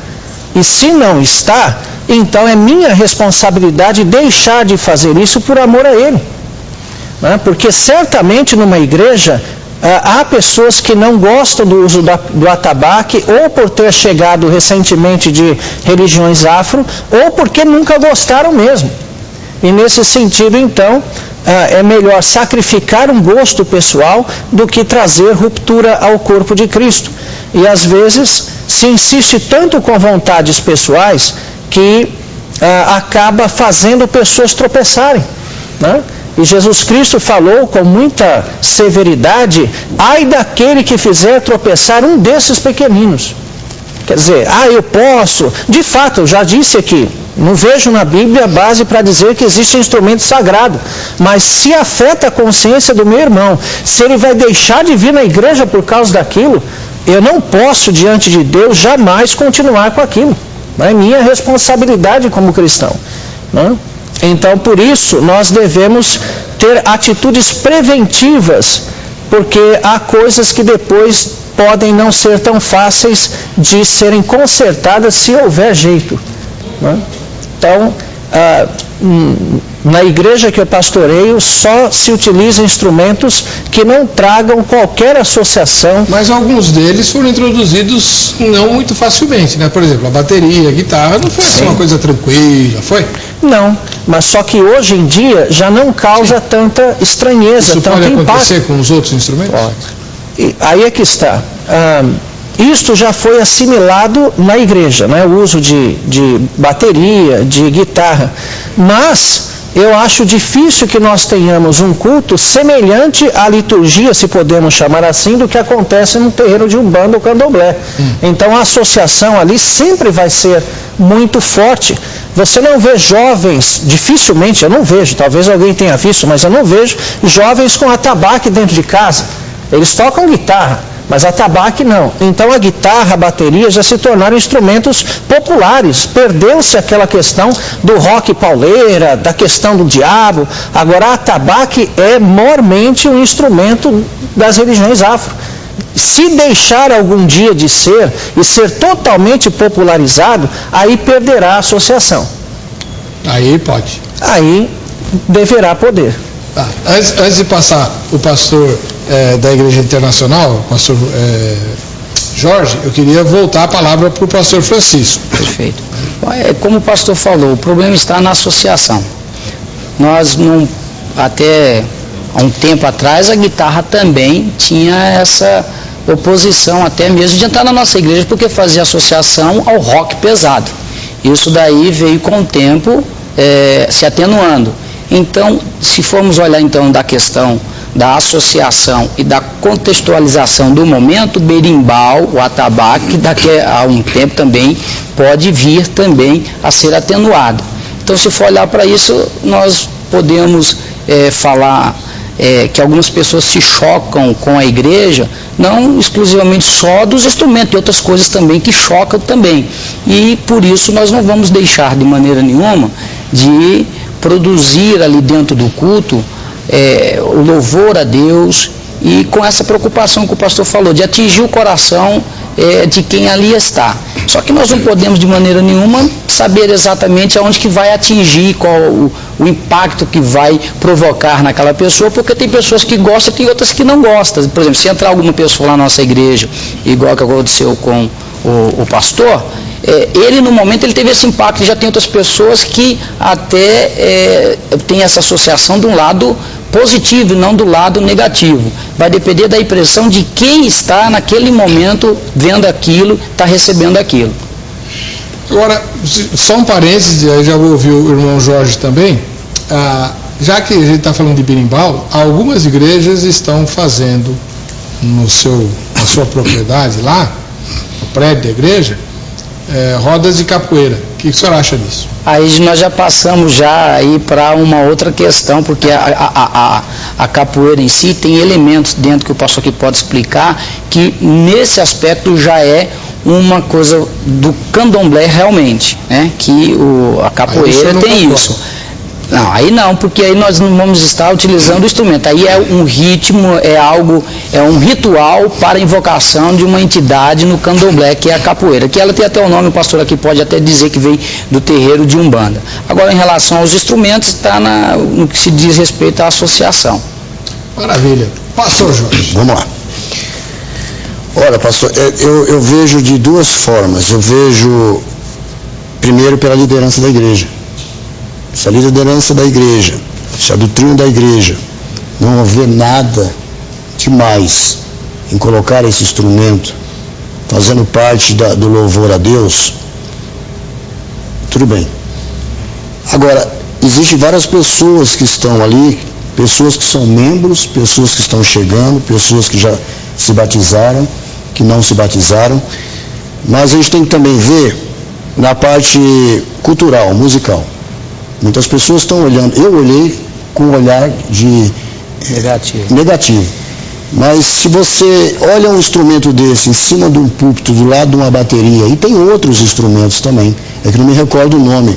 E se não está, então é minha responsabilidade deixar de fazer isso por amor a ele. Porque certamente numa igreja há pessoas que não gostam do uso do atabaque, ou por ter chegado recentemente de religiões afro, ou porque nunca gostaram mesmo. E nesse sentido, então, é melhor sacrificar um gosto pessoal do que trazer ruptura ao corpo de Cristo. E às vezes se insiste tanto com vontades pessoais que acaba fazendo pessoas tropeçarem, né? E Jesus Cristo falou com muita severidade: ai daquele que fizer tropeçar um desses pequeninos. Quer dizer, eu posso. De fato, eu já disse aqui, não vejo na Bíblia base para dizer que existe instrumento sagrado. Mas se afeta a consciência do meu irmão, se ele vai deixar de vir na igreja por causa daquilo, eu não posso, diante de Deus, jamais continuar com aquilo. É minha responsabilidade como cristão, né? Então, por isso, nós devemos ter atitudes preventivas, porque há coisas que depois podem não ser tão fáceis de serem consertadas se houver jeito, né? Então, na igreja que eu pastoreio, só se utilizam instrumentos que não tragam qualquer associação. Mas alguns deles foram introduzidos não muito facilmente, né? Por exemplo, a bateria, a guitarra, não foi assim uma coisa tranquila, foi? Não, mas só que hoje em dia já não causa tanta estranheza, tanto impacto. Isso pode acontecer com os outros instrumentos? Pode. E aí é que está. Isto já foi assimilado na igreja, né? O uso de bateria, de guitarra. Mas eu acho difícil que nós tenhamos um culto semelhante à liturgia, se podemos chamar assim, do que acontece no terreiro de Umbanda ou Candomblé. Então a associação ali sempre vai ser muito forte. Você não vê jovens, dificilmente, eu não vejo, talvez alguém tenha visto, mas eu não vejo jovens com atabaque dentro de casa. Eles tocam guitarra, mas atabaque não. Então a guitarra, a bateria já se tornaram instrumentos populares. Perdeu-se aquela questão do rock pauleira, da questão do diabo. Agora a atabaque é mormente um instrumento das religiões afro. Se deixar algum dia de ser e ser totalmente popularizado, aí perderá a associação. Aí pode. Aí deverá poder. Antes de passar o pastor da Igreja Internacional, o pastor Jorge, eu queria voltar a palavra para o pastor Francisco. Perfeito. Como o pastor falou, o problema está na associação. Nós não, até há um tempo atrás, a guitarra também tinha essa oposição, até mesmo de entrar na nossa igreja, porque fazia associação ao rock pesado. Isso daí veio com o tempo se atenuando. Então, se formos olhar então da questão da associação e da contextualização do momento, o berimbau, o atabaque, daqui a um tempo também pode vir também a ser atenuado. Então, se for olhar para isso, nós podemos falar que algumas pessoas se chocam com a igreja, não exclusivamente só dos instrumentos, tem outras coisas também que chocam também. E por isso nós não vamos deixar de maneira nenhuma de produzir ali dentro do culto o louvor a Deus, e com essa preocupação que o pastor falou, de atingir o coração de quem ali está. Só que nós não podemos de maneira nenhuma saber exatamente aonde que vai atingir, qual o impacto que vai provocar naquela pessoa, porque tem pessoas que gostam e tem outras que não gostam. Por exemplo, se entrar alguma pessoa lá na nossa igreja, igual que aconteceu com o pastor, ele no momento ele teve esse impacto, e já tem outras pessoas que até tem essa associação de um lado positivo e não do lado negativo. Vai depender da impressão de quem está naquele momento vendo aquilo, está recebendo aquilo. Agora, só um parênteses, eu já vou ouvir o irmão Jorge também. Já que a gente está falando de berimbau, algumas igrejas estão fazendo na sua propriedade lá, no prédio da igreja, rodas de capoeira. O que o senhor acha disso? Aí nós já passamos já aí para uma outra questão, porque a capoeira em si tem elementos dentro que o pastor aqui pode explicar, que nesse aspecto já é uma coisa do candomblé realmente, né? Que a capoeira tem isso. Não, aí não, porque aí nós não vamos estar utilizando o instrumento. Aí é um ritmo, é um ritual para a invocação de uma entidade no candomblé, que é a capoeira, que ela tem até o nome, o pastor aqui pode até dizer que vem do terreiro de Umbanda. Agora, em relação aos instrumentos, está no que se diz respeito à associação. Maravilha. Pastor Jorge. Vamos lá. Olha, pastor, eu vejo de duas formas. Eu vejo, primeiro, pela liderança da igreja. Se a liderança da igreja, se a doutrina da igreja não houver nada demais em colocar esse instrumento, fazendo parte do louvor a Deus, tudo bem. Agora, existem várias pessoas que estão ali, pessoas que são membros, pessoas que estão chegando, pessoas que já se batizaram, que não se batizaram, mas a gente tem que também ver na parte cultural, musical. Muitas pessoas estão olhando, eu olhei com um olhar de negativo. Mas se você olha um instrumento desse em cima de um púlpito, do lado de uma bateria, e tem outros instrumentos também, é que não me recordo o nome.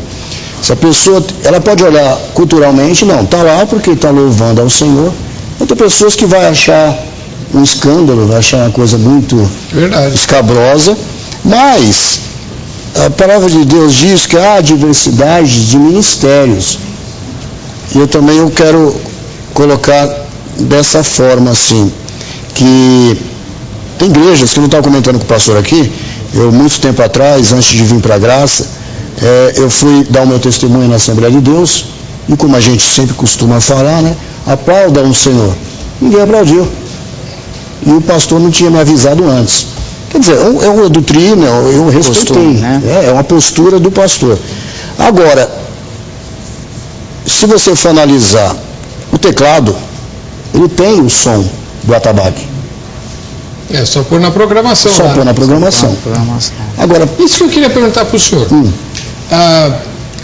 Se a pessoa, ela pode olhar culturalmente, não, está lá porque está louvando ao Senhor. Mas tem pessoas que vai achar um escândalo, vai achar uma coisa muito escabrosa, mas a palavra de Deus diz que há diversidade de ministérios. E eu também quero colocar dessa forma assim, que tem igrejas, que eu não estava comentando com o pastor aqui, muito tempo atrás, antes de vir para a Graça, eu fui dar o meu testemunho na Assembleia de Deus, e como a gente sempre costuma falar, né, aplauda um Senhor. Ninguém aplaudiu. E o pastor não tinha me avisado antes. Quer dizer, é uma doutrina, eu respeitei, né? É uma postura do pastor. Agora, se você for analisar o teclado, ele tem o som do atabaque. Só pôr na programação. Só pôr na programação. Agora, isso que eu queria perguntar para o senhor.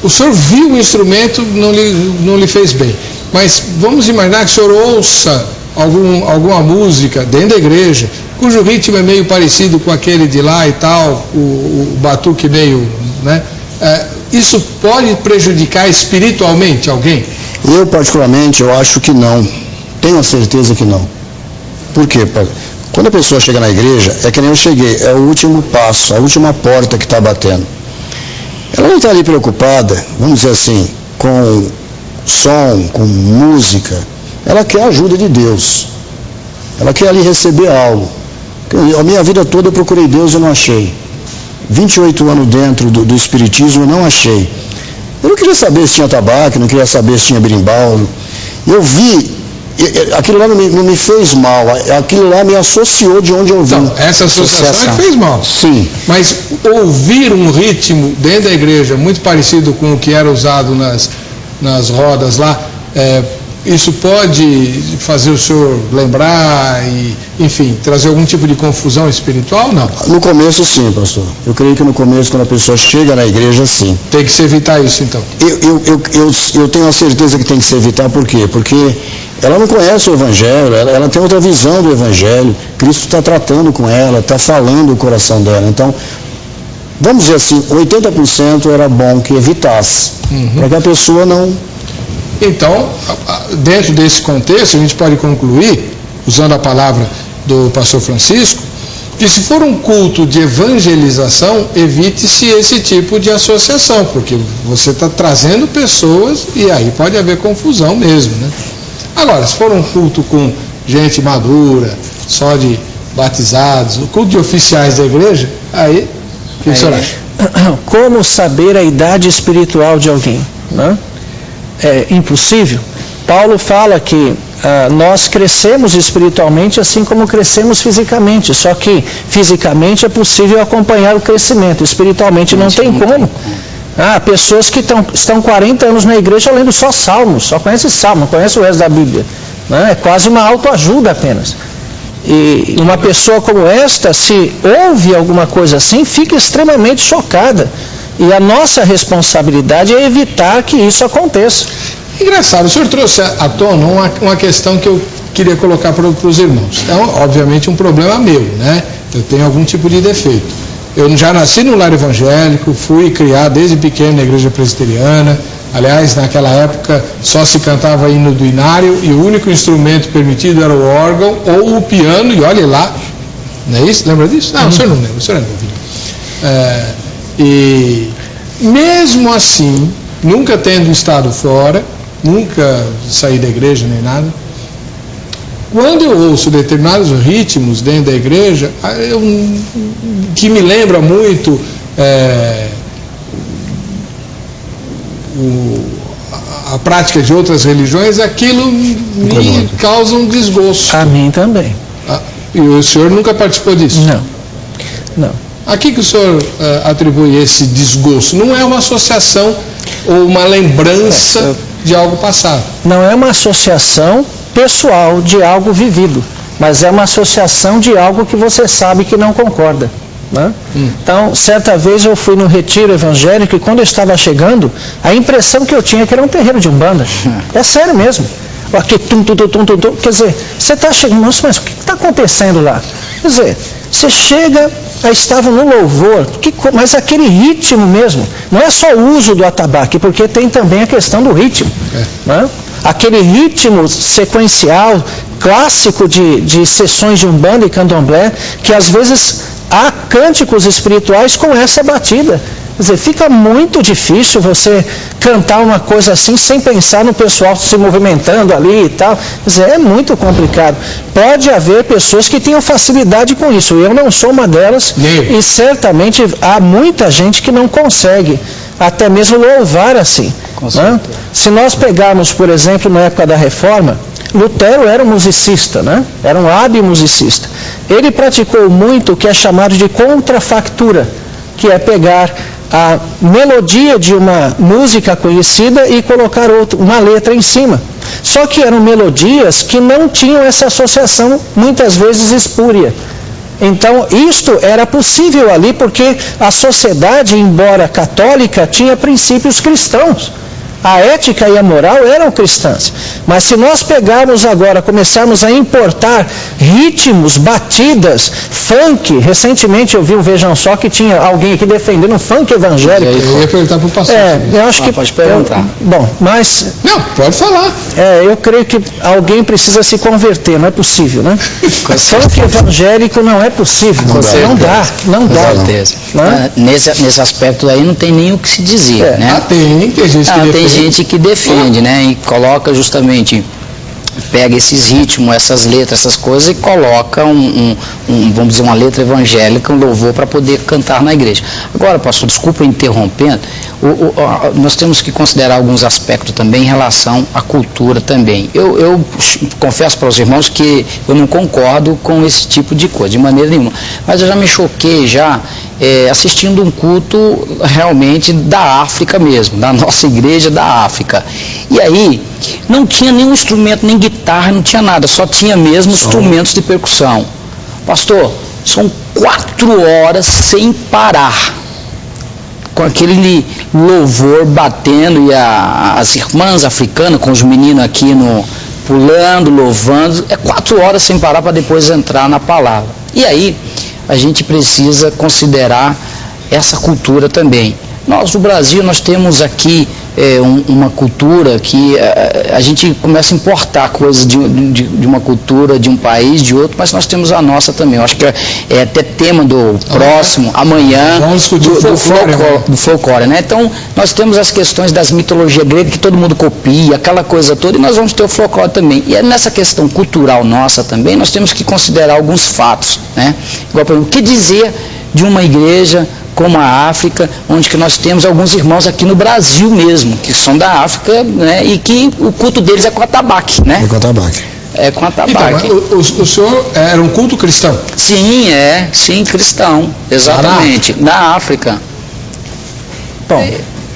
O senhor viu o instrumento, não lhe fez bem. Mas vamos imaginar que o senhor ouça alguma música dentro da igreja, cujo ritmo é meio parecido com aquele de lá e tal, o batuque meio, né? Isso pode prejudicar espiritualmente alguém? Eu, particularmente, eu acho que não. Tenho a certeza que não. Por quê, pai? Quando a pessoa chega na igreja, é que nem eu cheguei, é o último passo, a última porta que está batendo. Ela não está ali preocupada, vamos dizer assim, com som, com música. Ela quer a ajuda de Deus. Ela quer ali receber algo. A minha vida toda eu procurei Deus e não achei. 28 anos dentro do Espiritismo eu não achei. Eu não queria saber se tinha tabaco, não queria saber se tinha berimbau. Eu vi, aquilo lá não me fez mal, aquilo lá me associou de onde eu vim. Então, essa associação é que fez mal. Sim. Mas ouvir um ritmo dentro da igreja muito parecido com o que era usado nas rodas lá, isso pode fazer o senhor lembrar e, enfim, trazer algum tipo de confusão espiritual, não? No começo, sim, pastor. Eu creio que no começo, quando a pessoa chega na igreja, sim. Tem que se evitar isso, então? Eu tenho a certeza que tem que se evitar, por quê? Porque ela não conhece o Evangelho, ela tem outra visão do Evangelho. Cristo está tratando com ela, está falando o coração dela. Então, vamos dizer assim, 80% era bom que evitasse, para que a pessoa não... Então, dentro desse contexto, a gente pode concluir, usando a palavra do pastor Francisco, que se for um culto de evangelização, evite-se esse tipo de associação, porque você está trazendo pessoas e aí pode haver confusão mesmo, né? Agora, se for um culto com gente madura, só de batizados, o culto de oficiais da igreja, aí, o que o senhor acha? Como saber a idade espiritual de alguém, né? É impossível. Paulo fala que nós crescemos espiritualmente assim como crescemos fisicamente, só que fisicamente é possível acompanhar o crescimento, espiritualmente não tem como. Pessoas que estão 40 anos na igreja lendo só salmos, só conhecem salmo, não conhecem o resto da Bíblia, né? É quase uma autoajuda apenas. E uma pessoa como esta, se ouve alguma coisa assim, fica extremamente chocada. E a nossa responsabilidade é evitar que isso aconteça. Engraçado, o senhor trouxe à tona uma questão que eu queria colocar para os irmãos. É, obviamente, um problema meu, né? Eu tenho algum tipo de defeito. Eu já nasci no lar evangélico, fui criado desde pequeno na igreja presbiteriana. Aliás, naquela época só se cantava hino do inário e o único instrumento permitido era o órgão ou o piano, e olhe lá, não é isso? Lembra disso? Não, o senhor não lembra, o senhor é novo. E mesmo assim, nunca tendo estado fora, nunca saí da igreja nem nada, quando eu ouço determinados ritmos dentro da igreja, que me lembra muito a prática de outras religiões, aquilo me causa um desgosto. A mim também. E o senhor nunca participou disso? Não. A que o senhor atribui esse desgosto? Não é uma associação ou uma lembrança de algo passado? Não é uma associação pessoal de algo vivido, mas é uma associação de algo que você sabe que não concorda, né? Então, certa vez eu fui no retiro evangélico e quando eu estava chegando, a impressão que eu tinha é que era um terreiro de umbanda. É sério mesmo. Aqui, quer dizer, você está chegando, nossa, mas o que está acontecendo lá? Quer dizer, você chega, aí estavam no louvor, mas aquele ritmo mesmo, não é só o uso do atabaque, porque tem também a questão do ritmo, né? Aquele ritmo sequencial, clássico de sessões de umbanda e candomblé, que às vezes há cânticos espirituais com essa batida. Quer dizer, fica muito difícil você cantar uma coisa assim sem pensar no pessoal se movimentando ali e tal. Quer dizer, é muito complicado. Pode haver pessoas que tenham facilidade com isso. Eu não sou uma delas e certamente há muita gente que não consegue até mesmo louvar assim, né? Se nós pegarmos, por exemplo, na época da Reforma, Lutero era um musicista, né? Era um hábil musicista. Ele praticou muito o que é chamado de contrafactura, que é pegar a melodia de uma música conhecida e colocar uma letra em cima. Só que eram melodias que não tinham essa associação, muitas vezes espúria. Então, isto era possível ali porque a sociedade, embora católica, tinha princípios cristãos. A ética e a moral eram cristãs. Mas se nós pegarmos agora, começarmos a importar ritmos, batidas, funk, recentemente eu vi Vejam Só que tinha alguém aqui defendendo um funk evangélico. Eu ia perguntar para o pastor. Eu acho que... Pode perguntar. Mas... Não, pode falar. Eu creio que alguém precisa se converter, não é possível, né? Funk evangélico não é possível. Não dá. Com certeza. Nesse aspecto aí não tem nem o que se dizer, né? Tem gente que defende. Tem gente que defende, né? E coloca justamente, pega esses ritmos, essas letras, essas coisas e coloca vamos dizer, uma letra evangélica, um louvor para poder cantar na igreja. Agora, pastor, desculpa interrompendo, nós temos que considerar alguns aspectos também em relação à cultura também. Eu confesso para os irmãos que eu não concordo com esse tipo de coisa, de maneira nenhuma. Mas eu já me choquei assistindo um culto realmente da África mesmo, da nossa igreja da África. E aí, não tinha nenhum instrumento, nem guitarra, não tinha nada, só tinha mesmo instrumentos de percussão. Pastor, são 4 horas sem parar, com aquele louvor batendo e as irmãs africanas, com os meninos aqui pulando, louvando, 4 horas sem parar para depois entrar na palavra. E aí, a gente precisa considerar essa cultura também. Nós, no Brasil, nós temos aqui uma cultura que a gente começa a importar coisas de uma cultura, de um país, de outro, mas nós temos a nossa também. Eu acho que é até tema do próximo, amanhã, do folclore, né? Então, nós temos as questões das mitologias gregas que todo mundo copia, aquela coisa toda, e nós vamos ter o folclore também. E nessa questão cultural nossa também, nós temos que considerar alguns fatos, né? Igual, por exemplo, o que dizer de uma igreja como a África, onde que nós temos alguns irmãos aqui no Brasil mesmo, que são da África, né, e que o culto deles é com atabaque, né? É com atabaque. É com atabaque. Então, o senhor era um culto cristão? Sim, cristão, exatamente, na África. Bom,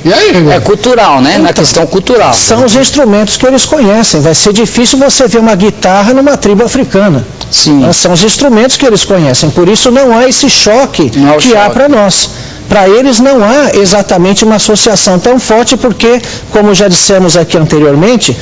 e aí, é cultural, né? Na questão cultural. São os instrumentos que eles conhecem. Vai ser difícil você ver uma guitarra numa tribo africana. Sim. São os instrumentos que eles conhecem. Por isso não há esse choque que há para nós. Para eles não há exatamente uma associação tão forte, porque, como já dissemos aqui anteriormente,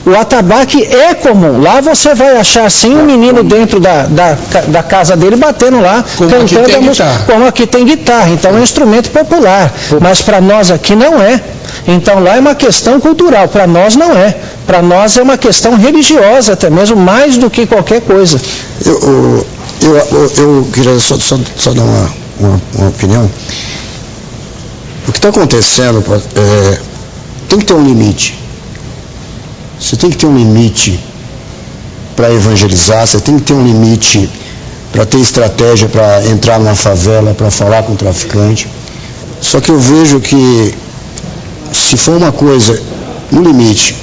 o atabaque é comum. Lá você vai achar sim um menino dentro da casa dele batendo lá, cantando a música. Como aqui tem guitarra. Então é um instrumento popular. Mas para nós aqui não é. Então lá é uma questão cultural. Para nós não é. Para nós é uma questão religiosa até mesmo, mais do que qualquer coisa. Eu queria só dar uma opinião. O que está acontecendo tem que ter um limite. Você tem que ter um limite para evangelizar, você tem que ter um limite para ter estratégia para entrar numa favela, para falar com o traficante. Só que eu vejo que se for uma coisa no limite,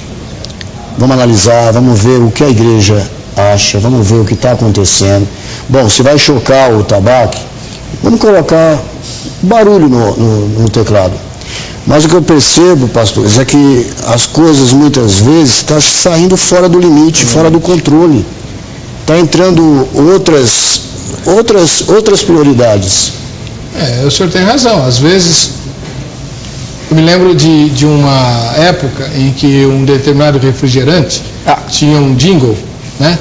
vamos analisar, vamos ver o que a igreja acha, vamos ver o que está acontecendo. Bom, se vai chocar o tabaco, vamos colocar barulho no teclado. Mas o que eu percebo, pastores, é que as coisas muitas vezes estão saindo fora do limite, fora do controle. Está entrando outras prioridades. O senhor tem razão. Às vezes, eu me lembro de uma época em que um determinado refrigerante tinha um jingle, né,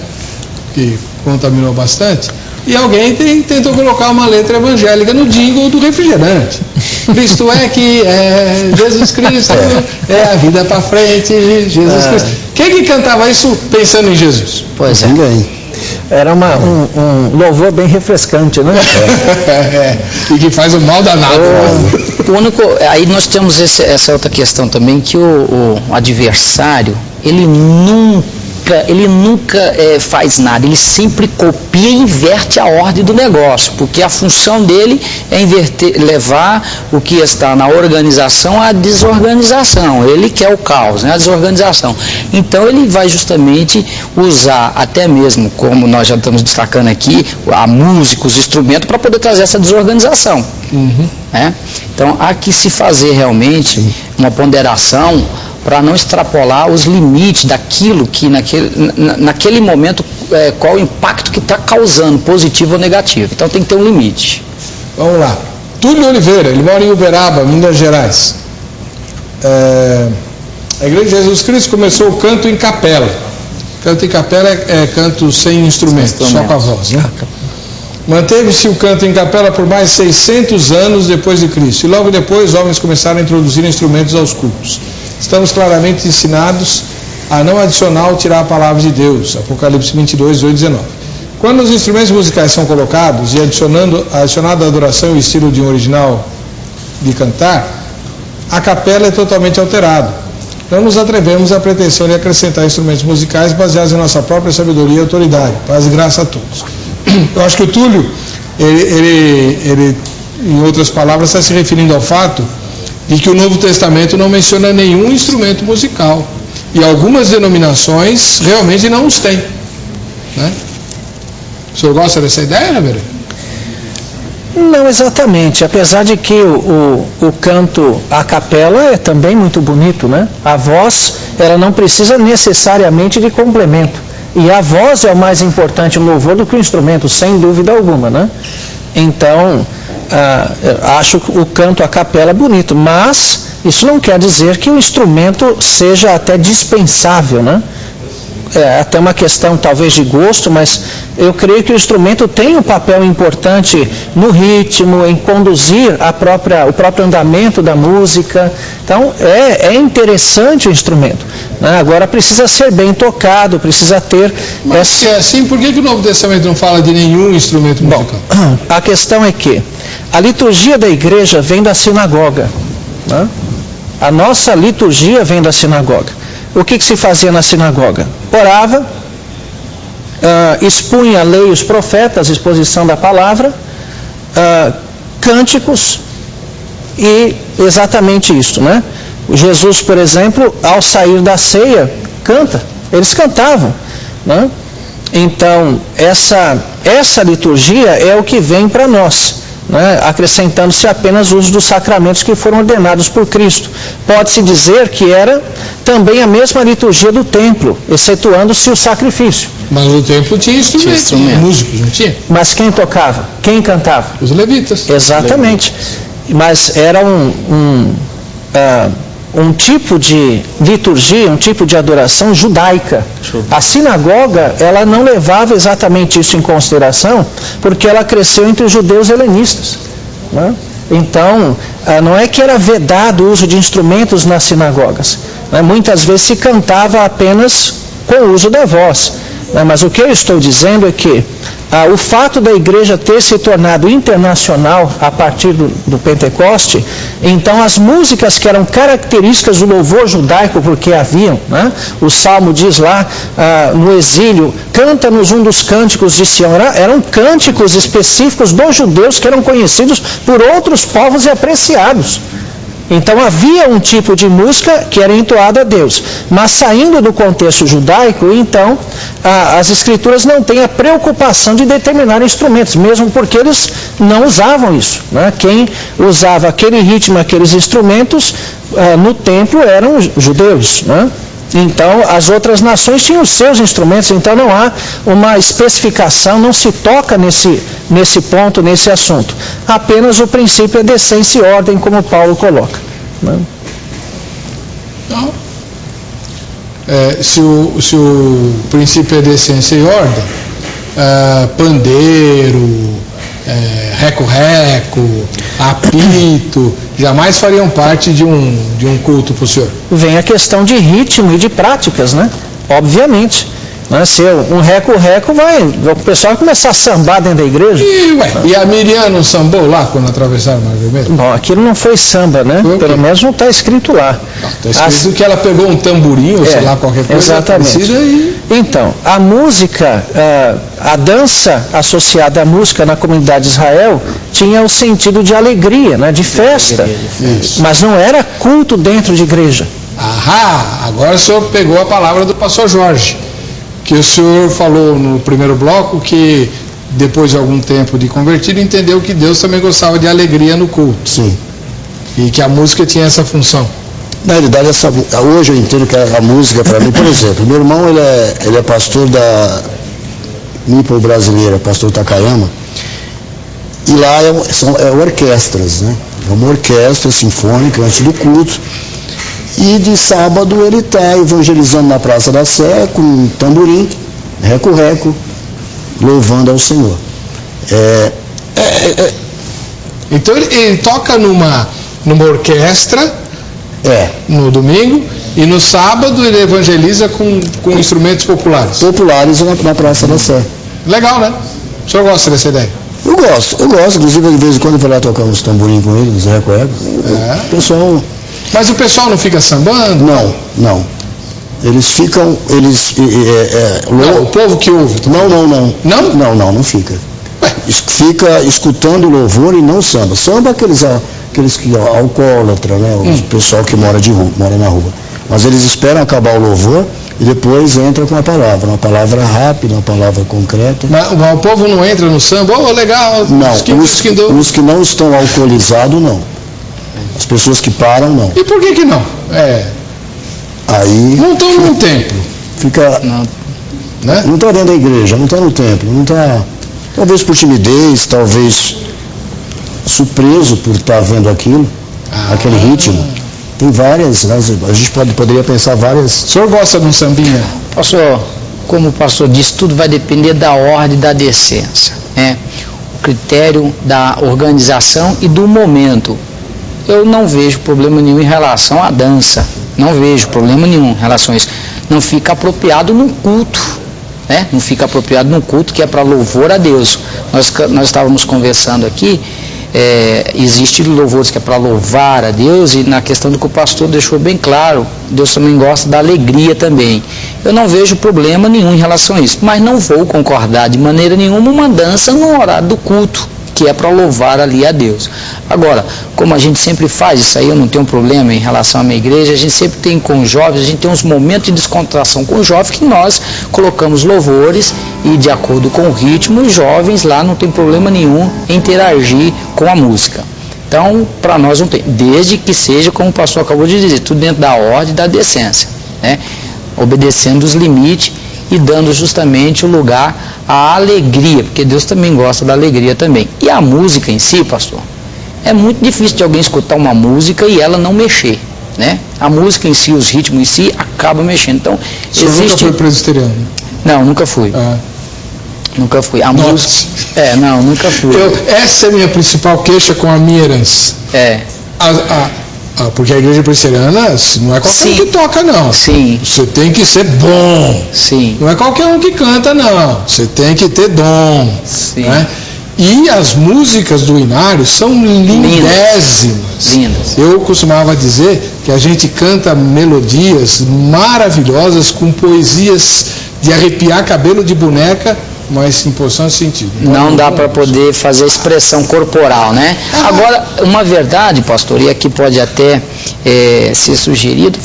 que contaminou bastante, e alguém tentou colocar uma letra evangélica no jingle do refrigerante. Cristo é que é, Jesus Cristo é a vida para frente, Jesus Cristo. Quem que cantava isso pensando em Jesus? Pois é. Ninguém. Era um louvor bem refrescante, né? E que faz um mal danado. Aí nós temos essa outra questão também, que o adversário, ele nunca faz nada, ele sempre copia e inverte a ordem do negócio, porque a função dele é levar o que está na organização à desorganização. Ele quer o caos, né? A desorganização. Então ele vai justamente usar, até mesmo, como nós já estamos destacando aqui, a música, os instrumentos, para poder trazer essa desorganização. Né? Então há que se fazer realmente uma ponderação para não extrapolar os limites daquilo que naquele momento, qual o impacto que está causando, positivo ou negativo. Então tem que ter um limite. Vamos lá. Túlio Oliveira, ele mora em Uberaba, Minas Gerais. A Igreja de Jesus Cristo começou o canto em capela. Canto em capela é canto sem instrumento, só com a voz, né? Manteve-se o canto em capela por mais 600 anos depois de Cristo. E logo depois, os homens começaram a introduzir instrumentos aos cultos. Estamos claramente ensinados a não adicionar ou tirar a palavra de Deus. Apocalipse 22, 8, 19. Quando os instrumentos musicais são colocados e adicionada a adoração e o estilo de um original de cantar, a capela é totalmente alterada. Não nos atrevemos à pretensão de acrescentar instrumentos musicais baseados em nossa própria sabedoria e autoridade. Paz e graça a todos. Eu acho que o Túlio, ele em outras palavras, está se referindo ao fato de que o Novo Testamento não menciona nenhum instrumento musical. E algumas denominações realmente não os têm. Né? O senhor gosta dessa ideia, Reverendo? Não exatamente, apesar de que o canto a capela é também muito bonito, né? A voz, ela não precisa necessariamente de complemento. E a voz é o mais importante no louvor do que o instrumento, sem dúvida alguma, né? Então, acho o canto a capela bonito, mas isso não quer dizer que o instrumento seja até dispensável, né? é até uma questão talvez de gosto, mas eu creio que o instrumento tem um papel importante no ritmo, em conduzir o próprio andamento da música. Então é interessante o instrumento, né? Agora precisa ser bem tocado, precisa ter... Mas se é assim, por que o Novo Testamento não fala de nenhum instrumento musical? Bom, a questão é que a liturgia da igreja vem da sinagoga, né? A nossa liturgia vem da sinagoga. O que se fazia na sinagoga? Orava, expunha a lei e os profetas, exposição da palavra, cânticos e exatamente isso, né? Jesus, por exemplo, ao sair da ceia, canta. Eles cantavam, né? Então, essa liturgia é o que vem para nós, né? Acrescentando-se apenas o uso dos sacramentos que foram ordenados por Cristo. Pode-se dizer que era também a mesma liturgia do templo, excetuando-se o sacrifício. Mas o templo tinha instrumentos, músicos, não tinha? Mas quem tocava? Quem cantava? Os levitas. Exatamente. Mas era um tipo de liturgia, um tipo de adoração judaica. A sinagoga, ela não levava exatamente isso em consideração, porque ela cresceu entre os judeus helenistas, né? Então, não é que era vedado o uso de instrumentos nas sinagogas, né? Muitas vezes se cantava apenas com o uso da voz, né? Mas o que eu estou dizendo é que o fato da igreja ter se tornado internacional a partir do Pentecoste, então as músicas que eram características do louvor judaico, porque haviam, né? O Salmo diz lá, no exílio, canta-nos um dos cânticos de Sião, eram cânticos específicos dos judeus que eram conhecidos por outros povos e apreciados. Então havia um tipo de música que era entoada a Deus, mas saindo do contexto judaico, então as escrituras não têm a preocupação de determinar instrumentos, mesmo porque eles não usavam isso, né? Quem usava aquele ritmo, aqueles instrumentos no templo eram os judeus, né? Então as outras nações tinham os seus instrumentos, então não há uma especificação, não se toca nesse ponto, nesse assunto. Apenas o princípio é decência e ordem, como Paulo coloca, né? Então, se o princípio é decência e ordem, pandeiro, reco-reco, apito, jamais fariam parte de um culto para o senhor. Vem a questão de ritmo e de práticas, né? Obviamente. Né? Se um reco-reco, o pessoal vai começar a sambar dentro da igreja. E a Miriam não sambou lá quando atravessaram o Mar Vermelho? Bom, aquilo não foi samba, né? Pelo menos não está escrito lá. Está escrito que ela pegou um tamborim, ou sei lá, qualquer coisa. Exatamente. Então, a música, a dança associada à música na comunidade de Israel tinha o sentido de alegria, né? De festa. Mas não era culto dentro de igreja. Agora o senhor pegou a palavra do pastor Jorge, que o senhor falou no primeiro bloco que depois de algum tempo de convertido entendeu que Deus também gostava de alegria no culto. Sim. E que a música tinha essa função. Na realidade, hoje eu entendo que a música, para mim, por exemplo, meu irmão ele é pastor da MIPO brasileira, pastor Takayama, e lá são orquestras, né? É uma orquestra sinfônica antes do culto. E de sábado ele está evangelizando na Praça da Sé com tamborim, reco-reco, louvando ao Senhor. Então ele toca numa orquestra no domingo e no sábado ele evangeliza com instrumentos populares. Populares na Praça da Sé. Legal, né? O senhor gosta dessa ideia? Eu gosto. Inclusive, de vez em quando eu vou lá tocar uns tamborim com eles, uns reco-recos. O pessoal... Mas o pessoal não fica sambando? Não. Eles ficam... o povo que ouve? Não? Não fica. Fica escutando o louvor e não samba. Samba aqueles que alcoólatra, né? O pessoal que mora na rua. Mas eles esperam acabar o louvor e depois entra com uma palavra rápida, uma palavra concreta. Mas o povo não entra no samba? Legal. Não, os que não estão alcoolizados, não. As pessoas que param, não. E por que não? Aí... Não estão no templo. Fica... Não está dentro da igreja, não está no templo, não está... Talvez por timidez, talvez surpreso por estar vendo aquilo, aquele ritmo. Tem várias, né? A gente poderia pensar várias... O senhor gosta de um sambinha? Pastor, como o pastor disse, tudo vai depender da ordem e da decência, né? O critério da organização e do momento. Eu não vejo problema nenhum em relação à dança, não vejo problema nenhum em relação a isso. Não fica apropriado num culto, né? Não fica apropriado num culto que é para louvor a Deus. Nós estávamos conversando aqui, existe louvores que é para louvar a Deus, e na questão do que o pastor deixou bem claro, Deus também gosta da alegria também. Eu não vejo problema nenhum em relação a isso, mas não vou concordar de maneira nenhuma uma dança no horário do culto, que é para louvar ali a Deus. Agora, como a gente sempre faz, isso aí eu não tenho problema em relação à minha igreja, a gente sempre tem com os jovens, a gente tem uns momentos de descontração com os jovens que nós colocamos louvores e de acordo com o ritmo, os jovens lá não tem problema nenhum em interagir com a música. Então, para nós não tem, desde que seja, como o pastor acabou de dizer, tudo dentro da ordem e da decência, né? Obedecendo os limites e dando justamente o lugar à alegria, porque Deus também gosta da alegria também. E a música em si, pastor, é muito difícil de alguém escutar uma música e ela não mexer, né? A música em si, os ritmos em si, acabam mexendo. Então, o senhor nunca foi presbiteriano? Não, nunca fui. Nunca fui. A música... não, nunca fui. Essa é a minha principal queixa com a minha herança. Porque a igreja presbiteriana não é qualquer um que toca, não. Sim. Você tem que ser bom. Sim. Não é qualquer um que canta, não. Você tem que ter dom. Sim. Né? E as músicas do Inário são lindésimas. Lindas. Eu costumava dizer que a gente canta melodias maravilhosas com poesias de arrepiar cabelo de boneca, mas em posição de sentido. Não dá para poder fazer expressão corporal, né? Agora, uma verdade, pastor, e aqui pode até ser sugerido,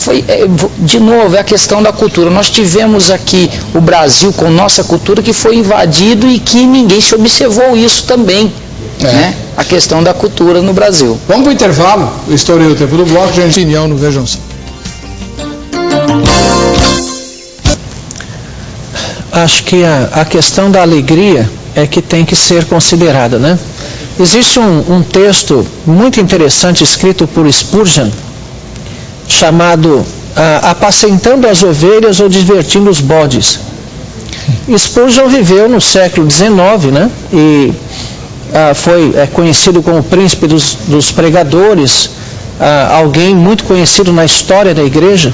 de novo, é a questão da cultura. Nós tivemos aqui o Brasil com nossa cultura que foi invadido e que ninguém se observou isso também, né? A questão da cultura no Brasil. Vamos para o intervalo, eu estourei o tempo do bloco, gente, opinião no Vejam Só. Acho que a questão da alegria é que tem que ser considerada, né? Existe um texto muito interessante escrito por Spurgeon, chamado Apacentando as Ovelhas ou Divertindo os Bodes. Spurgeon viveu no século XIX, né? E foi conhecido como o príncipe dos pregadores, alguém muito conhecido na história da igreja.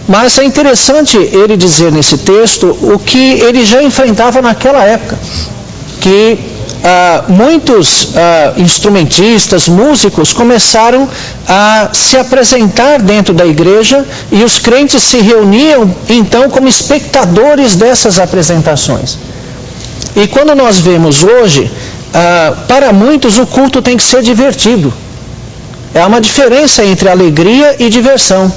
Mas é interessante ele dizer nesse texto o que ele já enfrentava naquela época, que muitos instrumentistas, músicos começaram a se apresentar dentro da igreja e os crentes se reuniam então como espectadores dessas apresentações. E quando nós vemos hoje, para muitos o culto tem que ser divertido. Há uma diferença entre alegria e diversão.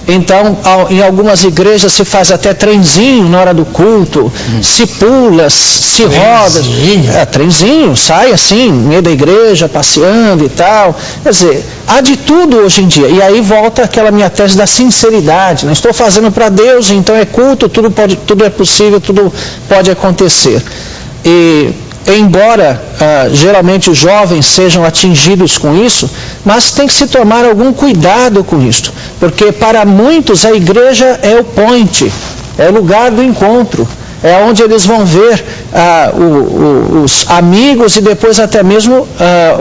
Então, em algumas igrejas se faz até trenzinho na hora do culto, se pula, se roda. Trenzinho, sai assim, no meio da igreja, passeando e tal. Quer dizer, há de tudo hoje em dia. E aí volta aquela minha tese da sinceridade. Não estou fazendo para Deus, então é culto, tudo é possível, tudo pode acontecer. E embora geralmente os jovens sejam atingidos com isso, mas tem que se tomar algum cuidado com isso, porque para muitos a igreja é o point, é o lugar do encontro, é onde eles vão ver os amigos e depois até mesmo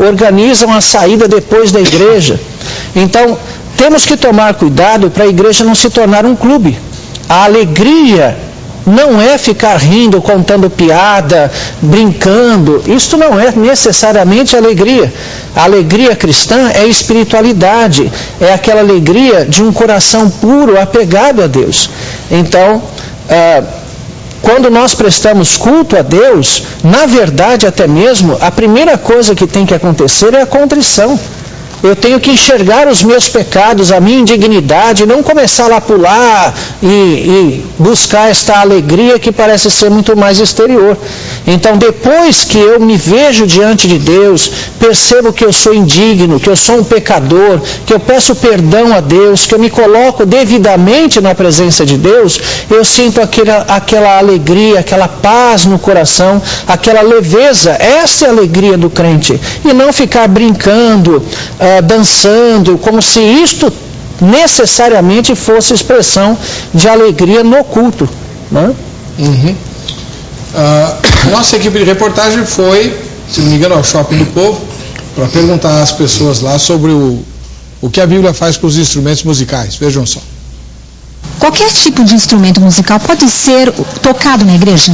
organizam a saída depois da igreja. Então temos que tomar cuidado para a igreja não se tornar um clube. A alegria não é ficar rindo, contando piada, brincando. Isso não é necessariamente alegria. A alegria cristã é espiritualidade, é aquela alegria de um coração puro, apegado a Deus. Então, quando nós prestamos culto a Deus, na verdade até mesmo, a primeira coisa que tem que acontecer é a contrição. Eu tenho que enxergar os meus pecados, a minha indignidade, não começar lá a pular e buscar esta alegria que parece ser muito mais exterior. Então, depois que eu me vejo diante de Deus, percebo que eu sou indigno, que eu sou um pecador, que eu peço perdão a Deus, que eu me coloco devidamente na presença de Deus, eu sinto aquela alegria, aquela paz no coração, aquela leveza. Essa é a alegria do crente. E não ficar brincando, dançando, como se isto necessariamente fosse expressão de alegria no culto. né? Nossa equipe de reportagem foi, se não me engano, ao Shopping do Povo, para perguntar às pessoas lá sobre o que a Bíblia faz com os instrumentos musicais. Vejam só. Qualquer tipo de instrumento musical pode ser tocado na igreja?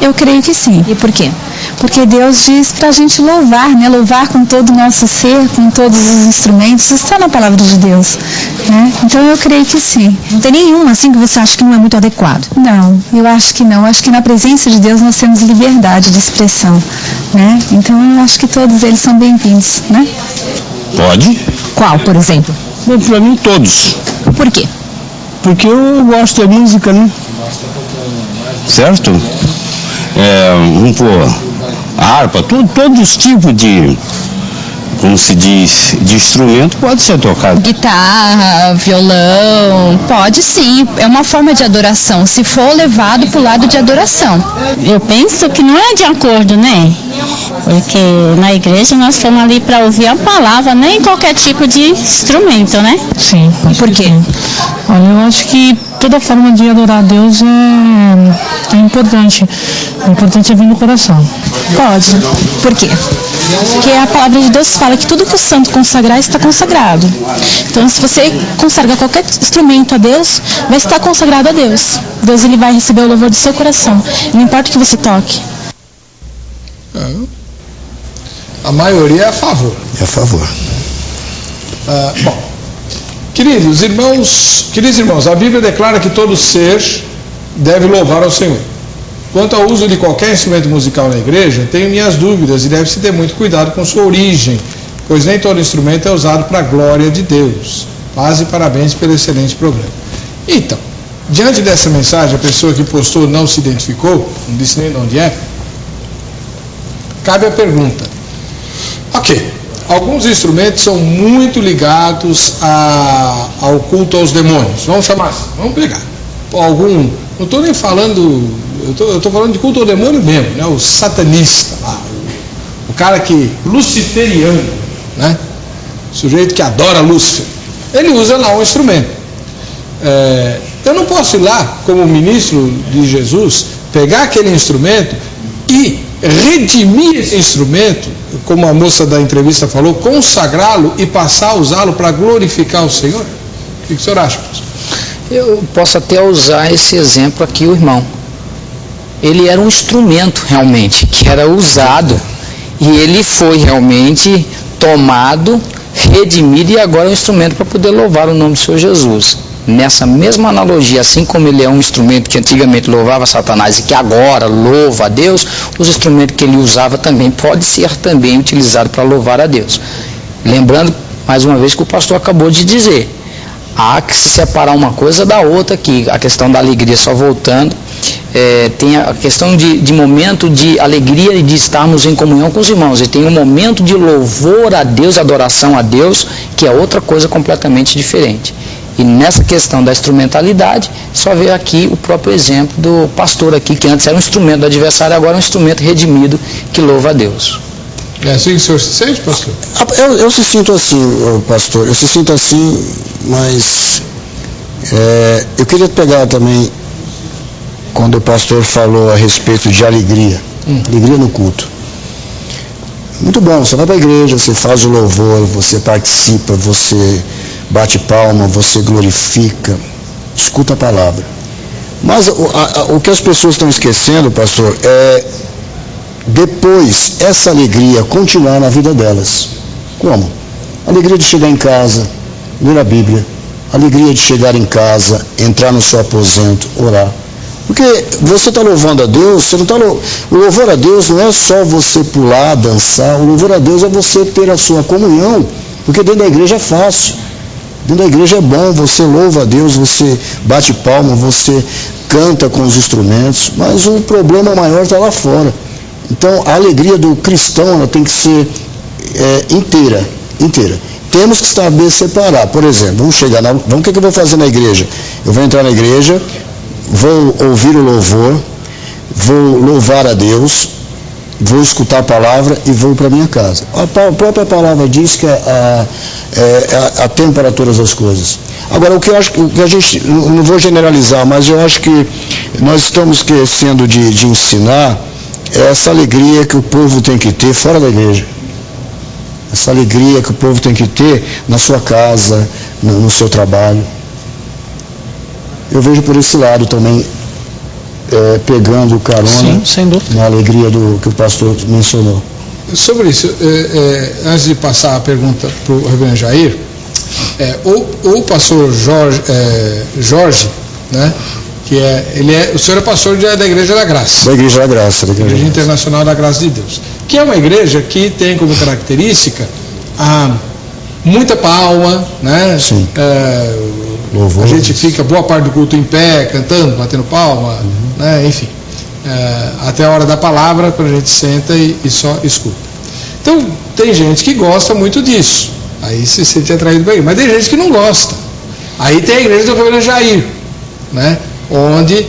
Eu creio que sim. E por quê? Porque Deus diz para a gente louvar, né? Louvar com todo o nosso ser, com todos os instrumentos, isso está na palavra de Deus, né? Então eu creio que sim. Não tem nenhum assim que você acha que não é muito adequado? Não, eu acho que não. Eu acho que na presença de Deus nós temos liberdade de expressão, né? Então eu acho que todos eles são bem-vindos, né? Pode. Qual, por exemplo? Para mim, todos. Por quê? Porque eu gosto da música, né? Certo? Vamos pôr harpa, todos os tipos de, como se diz, de instrumento pode ser tocado. Guitarra, violão, pode sim, é uma forma de adoração, se for levado para o lado de adoração. Eu penso que não é de acordo, né? Porque na igreja nós estamos ali para ouvir a palavra, nem qualquer tipo de instrumento, né? Sim. Por quê? Olha, eu acho que toda forma de adorar a Deus é importante. O importante é vir no coração. Pode. Por quê? Porque a palavra de Deus fala que tudo que o santo consagrar está consagrado. Então, se você consagra qualquer instrumento a Deus, vai estar consagrado a Deus. Deus ele vai receber o louvor do seu coração. Não importa o que você toque. A maioria é a favor. É a favor. Bom, queridos irmãos, a Bíblia declara que todo ser deve louvar ao Senhor. Quanto ao uso de qualquer instrumento musical na igreja, tenho minhas dúvidas e deve-se ter muito cuidado com sua origem, pois nem todo instrumento é usado para a glória de Deus. Paz e parabéns pelo excelente programa. Então, diante dessa mensagem, a pessoa que postou não se identificou, não disse nem de onde é, cabe a pergunta. Ok, alguns instrumentos são muito ligados ao culto aos demônios. Vamos chamar assim, vamos pegar. Não estou nem falando, eu estou falando de culto ao demônio mesmo, né? O satanista lá, o cara que, luciferiano, né? O sujeito que adora Lúcifer. Ele usa lá um instrumento. Eu não posso ir lá, como ministro de Jesus, pegar aquele instrumento e redimir esse instrumento, como a moça da entrevista falou, consagrá-lo e passar a usá-lo para glorificar o Senhor? O que o senhor acha, pastor? Eu posso até usar esse exemplo aqui, o irmão. Ele era um instrumento realmente, que era usado, e ele foi realmente tomado, redimido, e agora é um instrumento para poder louvar o nome do Senhor Jesus. Nessa mesma analogia, assim como ele é um instrumento que antigamente louvava Satanás e que agora louva a Deus, os instrumentos que ele usava também pode ser também utilizado para louvar a Deus. Lembrando, mais uma vez, que o pastor acabou de dizer, há que se separar uma coisa da outra aqui, a questão da alegria, só voltando, tem a questão de momento de alegria e de estarmos em comunhão com os irmãos, e tem um momento de louvor a Deus, adoração a Deus, que é outra coisa completamente diferente. E nessa questão da instrumentalidade, só ver aqui o próprio exemplo do pastor aqui, que antes era um instrumento do adversário, agora é um instrumento redimido que louva a Deus. É assim que o senhor se sente, pastor? Eu se sinto assim, pastor, eu se sinto assim, mas eu queria pegar também, quando o pastor falou a respeito de alegria no culto. Muito bom, você vai para a igreja, você faz o louvor, você participa, você bate palma, você glorifica, escuta a palavra. Mas o que as pessoas estão esquecendo, pastor, é depois essa alegria continuar na vida delas. Como? Alegria de chegar em casa, ler a Bíblia, alegria de chegar em casa, entrar no seu aposento, orar. Porque você está louvando a Deus, você não está o louvor a Deus não é só você pular, dançar, o louvor a Deus é você ter a sua comunhão, porque dentro da igreja é fácil. Dentro da igreja é bom, você louva a Deus, você bate palma, você canta com os instrumentos, mas o problema maior está lá fora. Então, a alegria do cristão ela tem que ser inteira. Temos que saber separar. Por exemplo, o que eu vou fazer na igreja? Eu vou entrar na igreja, vou ouvir o louvor, vou louvar a Deus, vou escutar a palavra e vou para minha casa. A própria palavra diz que há tempo para todas as coisas. Agora, o que eu acho que a gente, não vou generalizar, mas eu acho que nós estamos esquecendo de ensinar essa alegria que o povo tem que ter fora da igreja. Essa alegria que o povo tem que ter na sua casa, no seu trabalho. Eu vejo por esse lado também, pegando carona. Sim, sem dúvida. Na alegria que o pastor mencionou. Sobre isso, antes de passar a pergunta para o reverendo Jair, o pastor Jorge, né, o senhor é pastor da Igreja da Graça. Da Igreja da Graça. Da Igreja Internacional da Graça de Deus. Que é uma igreja que tem como característica muita palma, né? Sim. A gente fica boa parte do culto em pé, cantando, batendo palma, né? Enfim. Até a hora da palavra, quando a gente senta e só escuta. Então, tem gente que gosta muito disso. Aí se sente atraído para ele. Mas tem gente que não gosta. Aí tem a igreja do reverendo Jair, né? Onde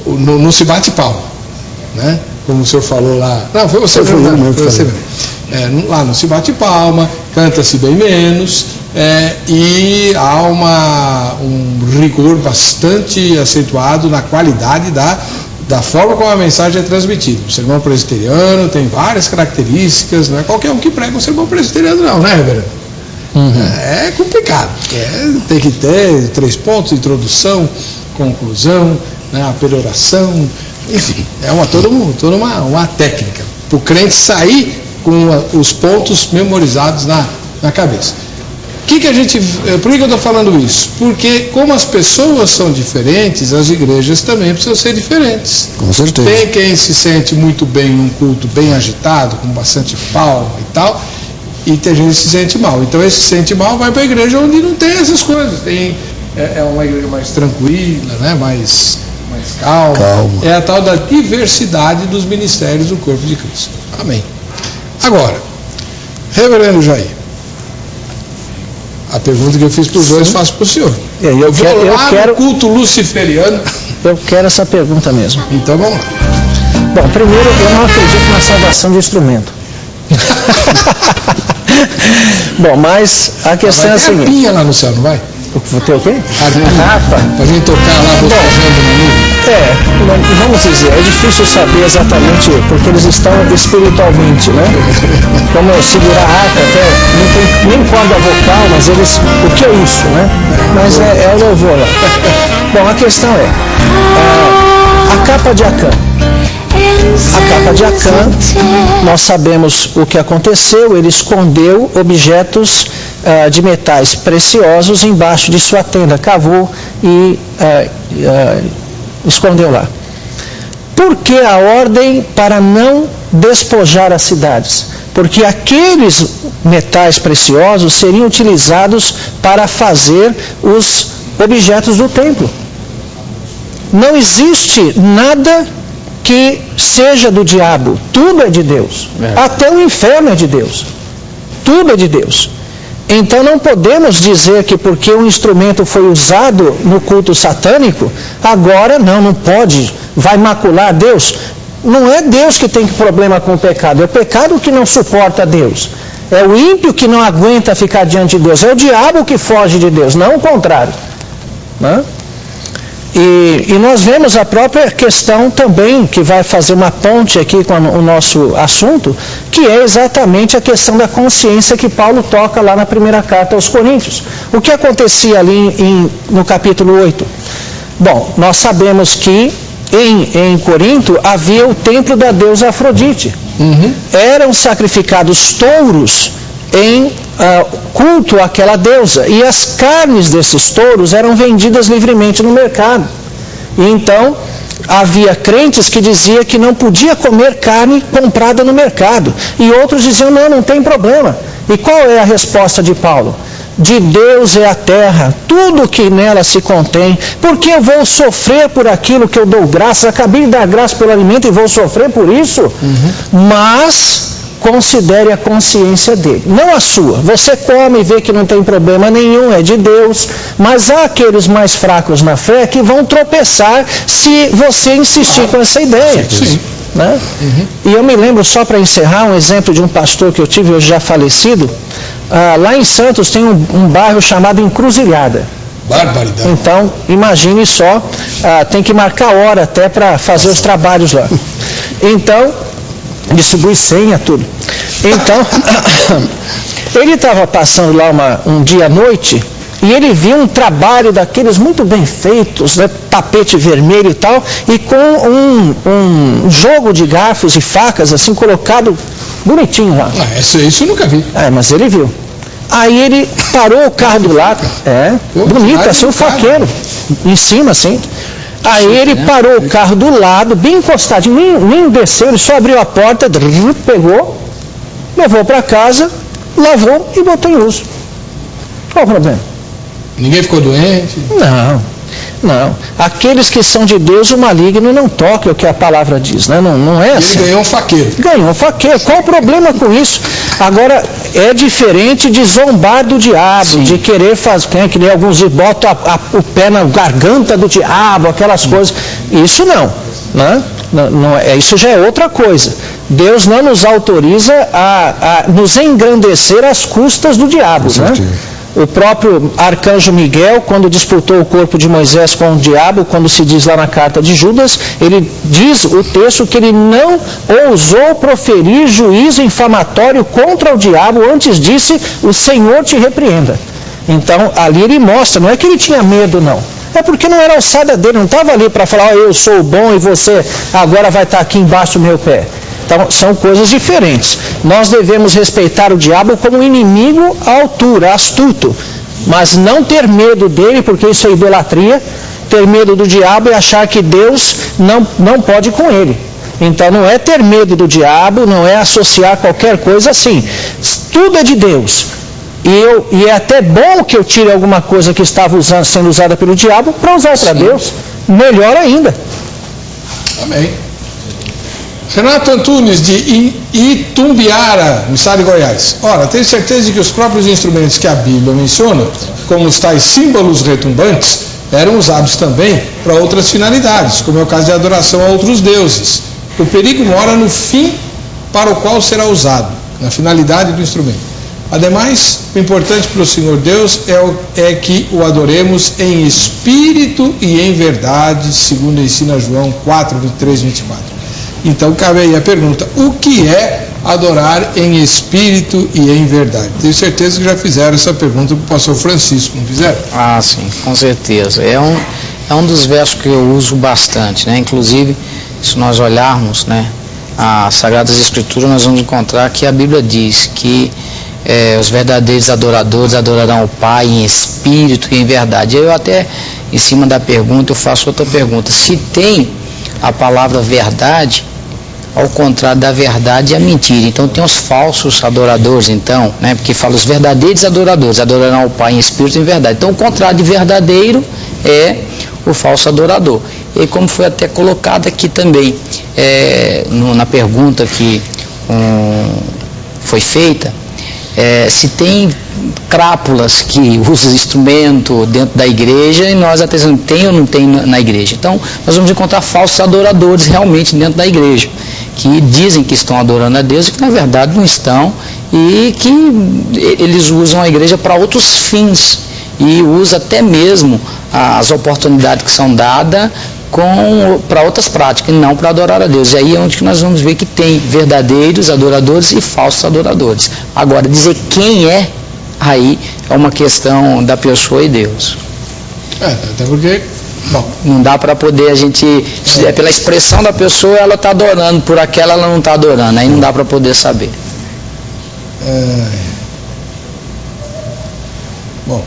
não se bate palma, né? Como o senhor falou lá. Não, foi você mesmo. Foi você mesmo. Lá não se bate palma, canta-se bem menos, e há um rigor bastante acentuado na qualidade da forma como a mensagem é transmitida. O sermão presbiteriano tem várias características, não é qualquer um que prega um sermão presbiteriano não, né, reverendo? É complicado. Tem que ter 3 pontos, introdução, conclusão, né, a peroração, enfim, toda uma técnica para o crente sair com os pontos memorizados na cabeça. Por que eu estou falando isso? Porque como as pessoas são diferentes, as igrejas também precisam ser diferentes. Com certeza. Tem quem se sente muito bem num culto bem agitado, com bastante palma e tal, e tem gente que se sente mal. Então esse se sente mal vai para a igreja onde não tem essas coisas. É uma igreja mais tranquila, né? mais calma. É a tal da diversidade dos ministérios do corpo de Cristo. Amém. Agora, reverendo Jair, a pergunta que eu fiz para os dois faço para o senhor. Eu quero no culto luciferiano. Eu quero essa pergunta mesmo. Então vamos lá. Bom, primeiro, eu não acredito na salvação de instrumento. Bom, mas a questão é a seguinte. Vai ter arpinha lá no céu, não vai? Vou ter o quê? Harpa. Pra gente tocar lá, botejando no nível. Vamos dizer, é difícil saber exatamente, porque eles estão espiritualmente, né? Como segurar a harpa, até não tem nem corda vocal, mas o que é isso, né? Mas é o louvor lá. Bom, a questão a capa de Acã. A capa de Acã, nós sabemos o que aconteceu, ele escondeu objetos de metais preciosos embaixo de sua tenda, cavou e escondeu lá. Por que a ordem para não despojar as cidades? Porque aqueles metais preciosos seriam utilizados para fazer os objetos do templo. Não existe nada que seja do diabo, tudo é de Deus. Até o inferno é de Deus. Tudo é de Deus. Então não podemos dizer que porque um instrumento foi usado no culto satânico, agora não pode, vai macular Deus. Não é Deus que tem problema com o pecado, é o pecado que não suporta Deus. É o ímpio que não aguenta ficar diante de Deus, é o diabo que foge de Deus, não o contrário. Né? E nós vemos a própria questão também, que vai fazer uma ponte aqui com o nosso assunto, que é exatamente a questão da consciência que Paulo toca lá na primeira carta aos Coríntios. O que acontecia ali no capítulo 8? Bom, nós sabemos que em Corinto havia o templo da deusa Afrodite. Eram sacrificados touros em culto àquela deusa, e as carnes desses touros eram vendidas livremente no mercado. E então havia crentes que diziam que não podia comer carne comprada no mercado, e outros diziam não tem problema. E qual é a resposta de Paulo? De Deus é a terra, tudo que nela se contém. Por que eu vou sofrer por aquilo que eu dou graça? Acabei de dar graça pelo alimento e vou sofrer por isso? Mas considere a consciência dele, não a sua. Você come e vê que não tem problema nenhum, é de Deus, mas há aqueles mais fracos na fé que vão tropeçar se você insistir com essa ideia. né? E eu me lembro, só para encerrar, um exemplo de um pastor que eu tive, hoje já falecido. Lá em Santos tem um bairro chamado Encruzilhada. Barbaridade. Então, imagine só, tem que marcar hora até para fazer os trabalhos lá. Então, distribui senha, tudo. Então, ele estava passando lá um dia à noite e ele viu um trabalho daqueles muito bem feitos, né, tapete vermelho e tal, e com um jogo de garfos e facas assim colocado bonitinho lá. Isso eu nunca vi. Mas ele viu. Aí ele parou o carro do lado, bonito, assim, um faqueiro, em cima, assim. Aí ele parou o carro do lado, bem encostadinho, nem desceu, ele só abriu a porta, pegou, levou para casa, lavou e botou em uso. Qual o problema? Ninguém ficou doente? Não. Aqueles que são de Deus, o maligno não toca, é o que a palavra diz, né? Não é assim. Ele ganhou um faqueiro. Ganhou um faqueiro. Qual o problema com isso? Agora, é diferente de zombar do diabo, sim, de querer fazer, que nem alguns botam o pé na garganta do diabo, aquelas coisas. Isso não, né? Isso já é outra coisa. Deus não nos autoriza a nos engrandecer às custas do diabo, né? O próprio arcanjo Miguel, quando disputou o corpo de Moisés com o diabo, quando se diz lá na carta de Judas, ele diz o texto que ele não ousou proferir juízo infamatório contra o diabo, antes disse, o Senhor te repreenda. Então, ali ele mostra, não é que ele tinha medo, não. É porque não era alçada dele, não estava ali para falar, eu sou o bom e você agora vai estar aqui embaixo do meu pé. Então, são coisas diferentes. Nós devemos respeitar o diabo como inimigo à altura, astuto, mas não ter medo dele, porque isso é idolatria. Ter medo do diabo é achar que Deus não pode com ele. Então, não é ter medo do diabo, não é associar qualquer coisa assim. Tudo é de Deus. E é até bom que eu tire alguma coisa que estava sendo usada pelo diabo para usar para Deus. Melhor ainda. Amém. Renato Antunes, de Itumbiara, no estado de Goiás. Ora, tenho certeza de que os próprios instrumentos que a Bíblia menciona, como os tais símbolos retumbantes, eram usados também para outras finalidades, como é o caso de adoração a outros deuses. O perigo mora no fim para o qual será usado, na finalidade do instrumento. Ademais, o importante para o Senhor Deus é que o adoremos em espírito e em verdade, segundo ensina João 4, 23, 24. Então, cabe aí a pergunta, o que é adorar em espírito e em verdade? Tenho certeza que já fizeram essa pergunta para o pastor Francisco, não fizeram? Sim, com certeza. É um dos versos que eu uso bastante, né? Inclusive, se nós olharmos, né, as Sagradas Escrituras, nós vamos encontrar que a Bíblia diz que os verdadeiros adoradores adorarão o Pai em espírito e em verdade. Eu até, em cima da pergunta, eu faço outra pergunta. Se tem a palavra verdade, ao contrário da verdade é a mentira. Então tem os falsos adoradores, então, né? Porque fala os verdadeiros adoradores adorarão o Pai em espírito e em verdade. Então o contrário de verdadeiro é o falso adorador. E como foi até colocado aqui também, na pergunta que foi feita, se tem crápulas que usam instrumento dentro da igreja, e nós até dizemos, tem ou não tem na igreja. Então nós vamos encontrar falsos adoradores realmente dentro da igreja, que dizem que estão adorando a Deus e que na verdade não estão, e que eles usam a igreja para outros fins, e usa até mesmo as oportunidades que são dadas para outras práticas, e não para adorar a Deus. E aí é onde que nós vamos ver que tem verdadeiros adoradores e falsos adoradores. Agora, dizer quem é, aí é uma questão da pessoa e Deus. Até porque, bom, não dá para poder a gente, pela expressão da pessoa, ela está adorando, por aquela ela não está adorando, aí não dá para poder saber. Bom,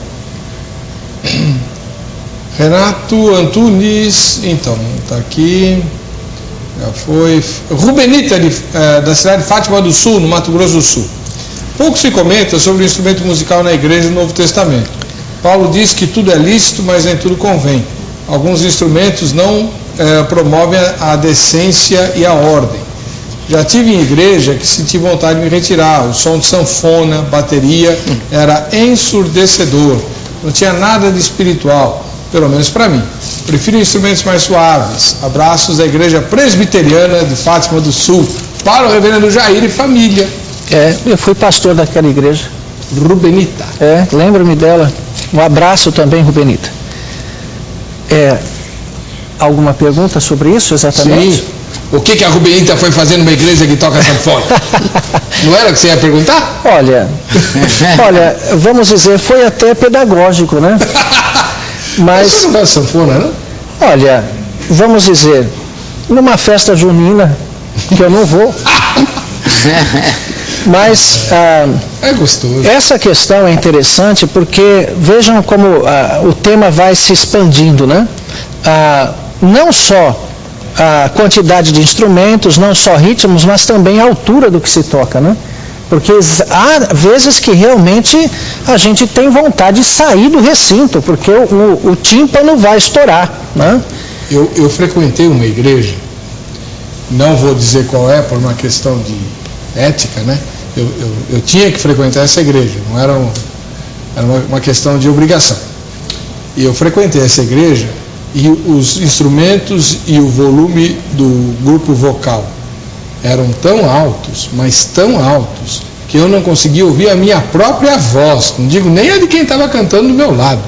Renato Antunes, então, está aqui, já foi. Rubenita, da cidade de Fátima do Sul, no Mato Grosso do Sul. Pouco se comenta sobre o instrumento musical na igreja do Novo Testamento. Paulo diz que tudo é lícito, mas nem tudo convém. Alguns instrumentos não promovem a decência e a ordem. Já tive em igreja que senti vontade de me retirar. O som de sanfona, bateria, era ensurdecedor. Não tinha nada de espiritual. pelo menos para mim. Prefiro instrumentos mais suaves. Abraços da Igreja Presbiteriana de Fátima do Sul. Para o reverendo Jair e família. Eu fui pastor daquela igreja. Rubenita. Lembro-me dela. Um abraço também, Rubenita. Alguma pergunta sobre isso exatamente? Sim. O que a Rubenita foi fazer numa igreja que toca sanfona? Não era o que você ia perguntar? Olha, vamos dizer, foi até pedagógico, né? Mas isso não é sanfona, não? Olha, vamos dizer, numa festa junina, que eu não vou, mas é gostoso. Essa questão é interessante porque vejam como o tema vai se expandindo, né? Não só a quantidade de instrumentos, não só ritmos, mas também a altura do que se toca, né? Porque há vezes que realmente a gente tem vontade de sair do recinto, porque o tímpano vai estourar, né? Eu frequentei uma igreja, não vou dizer qual é, por uma questão de ética, né? Eu tinha que frequentar essa igreja, não era uma questão de obrigação. E eu frequentei essa igreja e os instrumentos e o volume do grupo vocal eram tão altos, mas tão altos, que eu não conseguia ouvir a minha própria voz, não digo nem a de quem estava cantando do meu lado,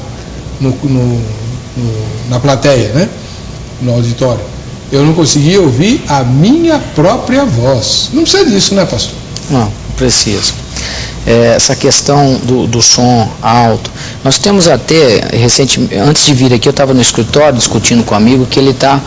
na plateia, né? No auditório. Eu não conseguia ouvir a minha própria voz. Não precisa disso, né, pastor? Não precisa. Essa questão do som alto, nós temos até, recentemente, antes de vir aqui, eu estava no escritório discutindo com um amigo que ele está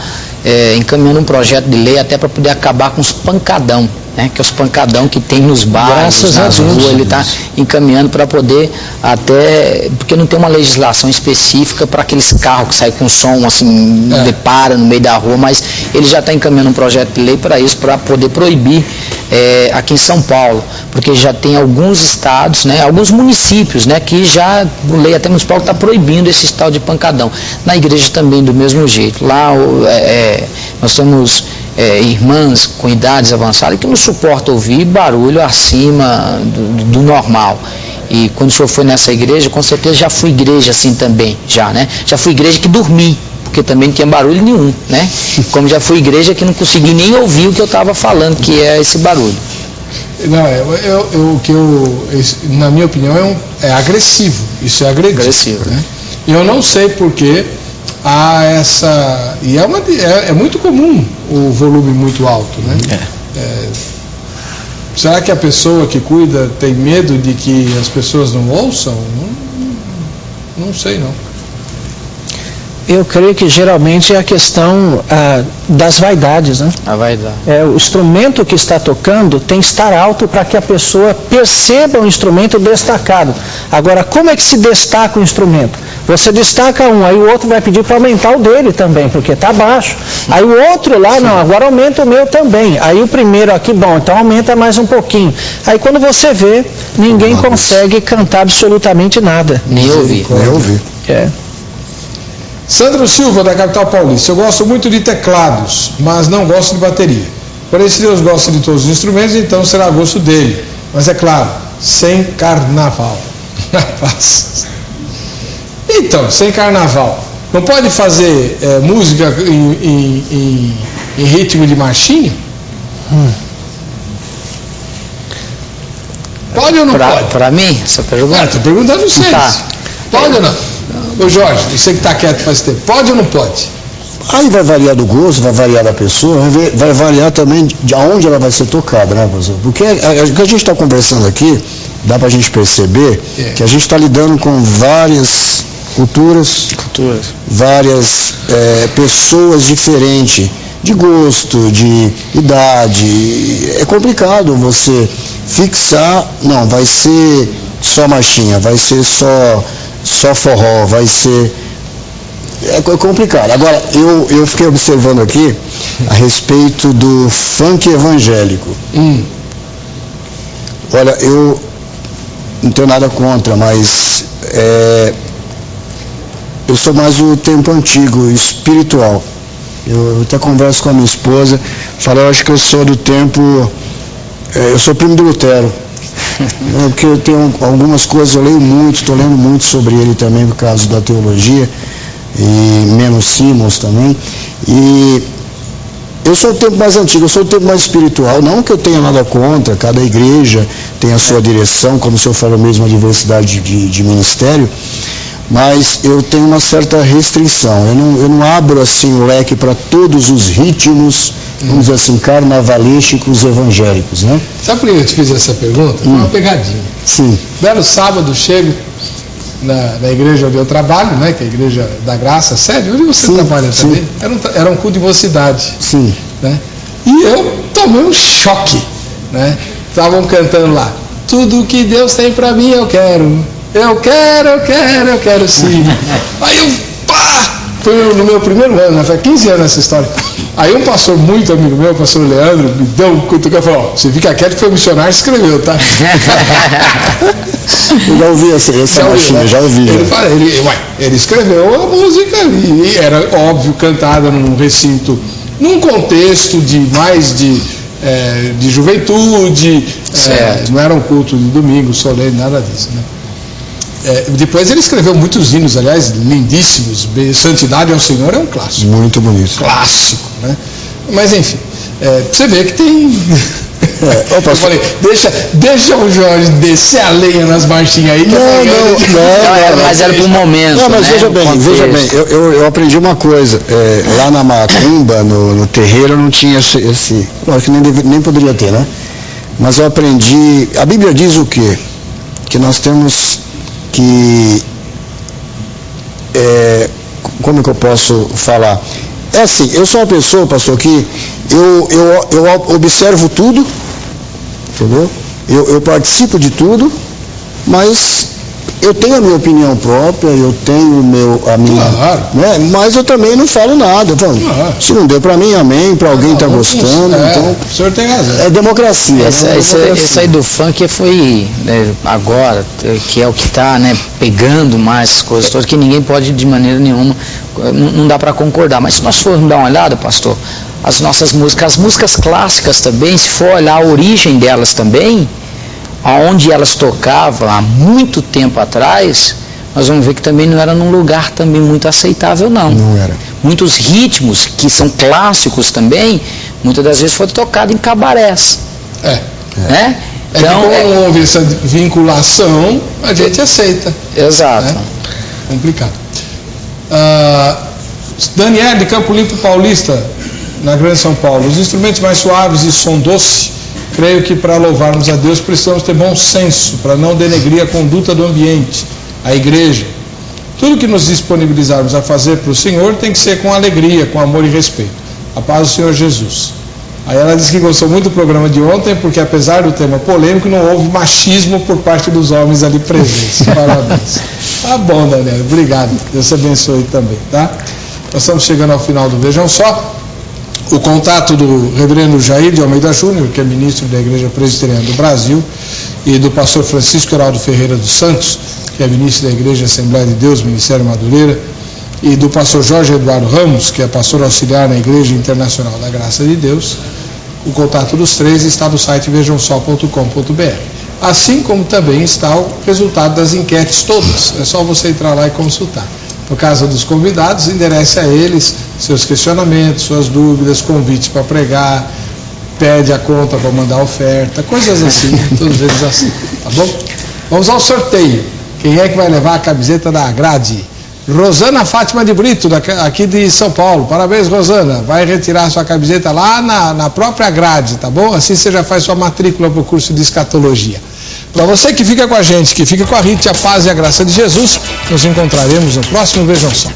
encaminhando um projeto de lei até para poder acabar com os pancadão, né? Que é os pancadão que tem nos bairros, nas ruas, ele está encaminhando para poder até, porque não tem uma legislação específica para aqueles carros que saem com som assim, depara no meio da rua, mas ele já está encaminhando um projeto de lei para isso, para poder proibir aqui em São Paulo, porque já tem alguns estados, né, alguns municípios, né, que já, a lei até municipal está proibindo esse tal de pancadão. Na igreja também do mesmo jeito. Lá nós temos irmãs com idades avançadas que não suportam ouvir barulho acima do normal. E quando o senhor foi nessa igreja, com certeza já fui igreja assim também, né? Já fui igreja que dormi, porque também não tinha barulho nenhum, né? Como já fui igreja que não consegui nem ouvir o que eu estava falando, que é esse barulho. Não, na minha opinião, é agressivo. Isso é agressivo, né? Eu não sei porque há essa... E é muito comum o volume muito alto, né? Será que a pessoa que cuida tem medo de que as pessoas não ouçam? Não sei, não. Eu creio que geralmente é a questão das vaidades, né? A vaidade. O instrumento que está tocando tem que estar alto para que a pessoa perceba o instrumento destacado. Agora, como é que se destaca o instrumento? Você destaca um, aí o outro vai pedir para aumentar o dele também, porque está baixo. Aí o outro lá, não, agora aumenta o meu também. Aí o primeiro aqui, bom, então aumenta mais um pouquinho. Aí quando você vê, ninguém consegue cantar absolutamente nada. Nem ouvir. Sandro Silva, da capital paulista. Eu gosto muito de teclados, mas não gosto de bateria. Porém, se Deus gosta de todos os instrumentos, então será gosto dele. Mas é claro, sem carnaval. Na paz. Então, sem carnaval. Não pode fazer música em ritmo de marchinha? Pode ou não pode? Para mim, essa pergunta? Estou perguntando a vocês. Tá. Pode ou não? Ô Jorge, você que está quieto faz tempo, pode ou não pode? Aí vai variar do gosto, vai variar da pessoa, vai variar também de aonde ela vai ser tocada, né, professor? Porque o que a gente está conversando aqui, dá para a gente perceber que a gente está lidando com várias culturas. Várias pessoas diferentes, de gosto, de idade. É complicado você fixar, não, vai ser só marchinha, vai ser só forró, vai ser... É complicado. Agora, eu fiquei observando aqui a respeito do funk evangélico. Olha, eu não tenho nada contra, mas eu sou mais o tempo antigo, espiritual. Eu até converso com a minha esposa, falo, eu acho que eu sou do tempo... eu sou primo do Lutero. Porque eu tenho algumas coisas, eu leio muito, estou lendo muito sobre ele também por causa da teologia, e menos Simmons também. E eu sou o tempo mais antigo, eu sou o tempo mais espiritual, não que eu tenha nada contra, cada igreja tem a sua direção, como o senhor falou mesmo, a diversidade de ministério, mas eu tenho uma certa restrição, eu não abro assim o leque para todos os ritmos, vamos dizer assim, carnavalísticos evangélicos, né? Sabe por que eu te fiz essa pergunta? Uma pegadinha. Sim. Belo sábado, chego na igreja onde eu trabalho, né, que é a Igreja da Graça, sério, onde você trabalha também, era um culto de mocidade. Sim. Né? E eu tomei um choque, né? Estavam cantando lá, tudo que Deus tem pra mim eu quero sim. Aí eu, foi no meu primeiro ano, né? Faz 15 anos essa história. Aí um pastor muito amigo meu, o pastor Leandro, me deu um cutucão e falou, você fica quieto que foi o missionário que escreveu, tá? Eu já ouvi essa machinha, já ouvi. Ele escreveu a música e era óbvio, cantada num recinto, num contexto de juventude, não era um culto de domingo, solene, nada disso, né? Depois ele escreveu muitos hinos, aliás, lindíssimos. Santidade ao Senhor é um clássico. Muito bonito. Clássico, né? Mas enfim, você vê que tem... Eu falei, deixa o Jorge descer a lenha nas marchinhas aí. Mas era para um momento. Não, mas né? veja bem, eu aprendi uma coisa. Lá na macumba, no terreiro, não tinha esse. Lógico que nem poderia ter, né? Mas eu aprendi. A Bíblia diz o quê? Que nós temos que. Como que eu posso falar? É assim, eu sou uma pessoa, pastor, que eu observo tudo, entendeu? Eu participo de tudo, mas eu tenho a minha opinião própria, eu tenho a minha... Claro. Né? Mas eu também não falo nada. Então, se não deu para mim, amém, para alguém está gostando, então... O senhor tem razão. É democracia. Essa aí do funk foi agora, que é o que está, né, pegando mais as coisas todas, que ninguém pode de maneira nenhuma, não dá para concordar. Mas se nós formos dar uma olhada, pastor, as nossas músicas, as músicas clássicas também, se for olhar a origem delas também, aonde elas tocavam há muito tempo atrás, nós vamos ver que também não era num lugar também muito aceitável, não. Não era. Muitos ritmos, que são clássicos também, muitas das vezes foram tocados em cabarés. Né? Então, como houve essa vinculação, a gente aceita. Exato. Né? Complicado. Daniel de Campo Limpo Paulista, na Grande São Paulo. Os instrumentos mais suaves e som doce, creio que para louvarmos a Deus precisamos ter bom senso, para não denegrir a conduta do ambiente, a igreja. Tudo que nos disponibilizarmos a fazer para o Senhor tem que ser com alegria, com amor e respeito. A paz do Senhor Jesus. Aí ela disse que gostou muito do programa de ontem, porque apesar do tema polêmico, não houve machismo por parte dos homens ali presentes. Parabéns. Tá bom, Daniel, obrigado. Deus abençoe também, tá? Nós estamos chegando ao final do Vejam Só. O contato do reverendo Jair de Almeida Júnior, que é ministro da Igreja Presbiteriana do Brasil, e do pastor Francisco Heraldo Ferreira dos Santos, que é ministro da Igreja Assembleia de Deus, Ministério Madureira, e do pastor Jorge Eduardo Ramos, que é pastor auxiliar na Igreja Internacional da Graça de Deus. O contato dos três está no site vejamsó.com.br. Assim como também está o resultado das enquetes todas. É só você entrar lá e consultar. No caso dos convidados, enderece a eles seus questionamentos, suas dúvidas, convites para pregar, pede a conta para mandar oferta, coisas assim, todas vezes assim, tá bom? Vamos ao sorteio. Quem é que vai levar a camiseta da Grade? Rosana Fátima de Brito, aqui de São Paulo. Parabéns, Rosana. Vai retirar sua camiseta lá na própria Grade, tá bom? Assim você já faz sua matrícula para o curso de escatologia. Para você que fica com a gente, que fica com a Rite, a paz e a graça de Jesus, nos encontraremos no próximo Vejam Só.